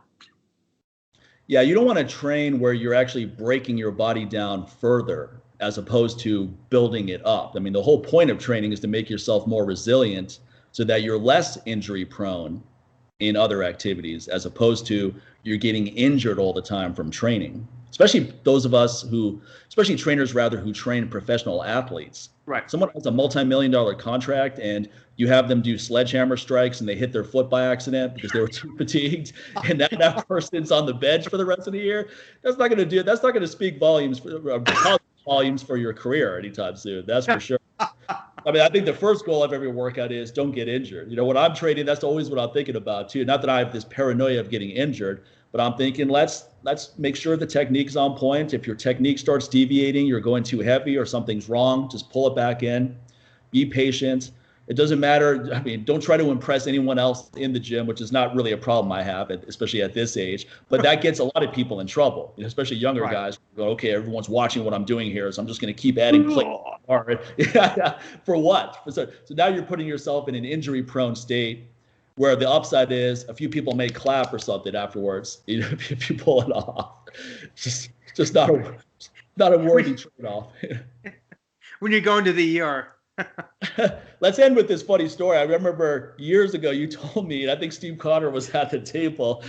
Yeah, you don't want to train where you're actually breaking your body down further as opposed to building it up. I mean, the whole point of training is to make yourself more resilient so that you're less injury prone in other activities, as opposed to you're getting injured all the time from training. Especially those of us especially trainers rather, who train professional athletes. Right. Someone has a multi-million-dollar contract and you have them do sledgehammer strikes and they hit their foot by accident because they were too fatigued, and that person's on the bench for the rest of the year. That's not going to speak volumes for your career anytime soon. That's for sure. I mean, I think the first goal of every workout is don't get injured. When I'm training, that's always what I'm thinking about too. Not that I have this paranoia of getting injured, but I'm thinking let's make sure the technique's on point. If your technique starts deviating, you're going too heavy or something's wrong, just pull it back in. Be patient. It doesn't matter. I mean, don't try to impress anyone else in the gym, which is not really a problem I have, especially at this age. But that gets a lot of people in trouble, especially younger guys. Go, okay, everyone's watching what I'm doing here, so I'm just going to keep adding plates. For what? So now you're putting yourself in an injury-prone state, where the upside is a few people may clap or something afterwards if you pull it off. Just not a worthy trade-off. When you're going to the ER. Let's end with this funny story. I remember years ago you told me, and I think Steve Connor was at the table,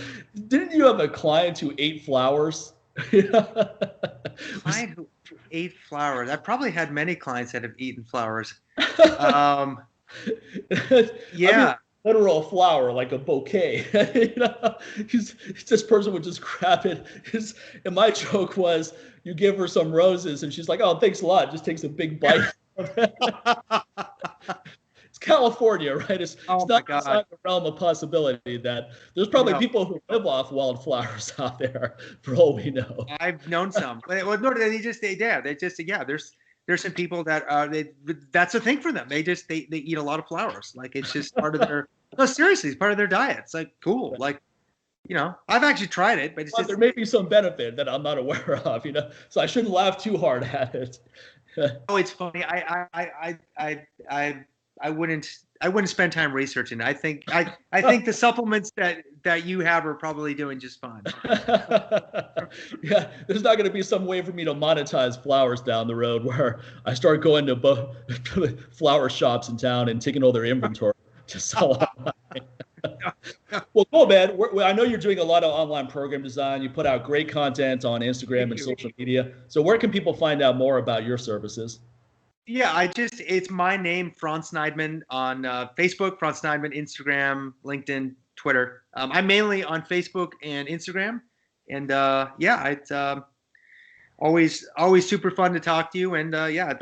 didn't you have a client who ate flowers? Client who ate flowers? I probably had many clients that have eaten flowers. Yeah. I mean, literal flower, like a bouquet. This person would just grab it. And my joke was, you give her some roses and she's like, oh, thanks a lot. Just takes a big bite. It's California, right? It's not outside the realm of possibility that there's probably people who live off wildflowers out there, for all we know. I've known some. There's some people that that's a thing for them. They eat a lot of flowers. Like it's just part of their. No, seriously, it's part of their diet. It's like cool. Like, I've actually tried it, but there may be some benefit that I'm not aware of. So I shouldn't laugh too hard at it. Oh, it's funny. I wouldn't spend time researching. I think the supplements that you have are probably doing just fine. Yeah, there's not going to be some way for me to monetize flowers down the road where I start going to flower shops in town and taking all their inventory to sell online. Well, cool, man. I know you're doing a lot of online program design. You put out great content on Instagram and social media. So where can people find out more about your services? Yeah, it's my name, Franz Snideman, on Facebook, Franz Snideman, Instagram, LinkedIn, Twitter. I'm mainly on Facebook and Instagram. And yeah, it's always super fun to talk to you. And yeah,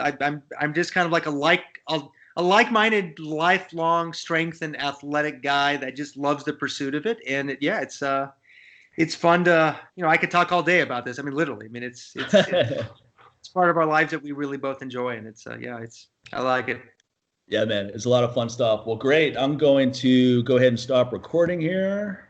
I'm just kind of like a like-minded, lifelong strength and athletic guy that just loves the pursuit of it. And it's fun to, I could talk all day about this. I mean, literally. I mean, it's part of our lives that we really both enjoy, and I like it. Yeah, man, it's a lot of fun stuff. Well, great. I'm going to go ahead and stop recording here.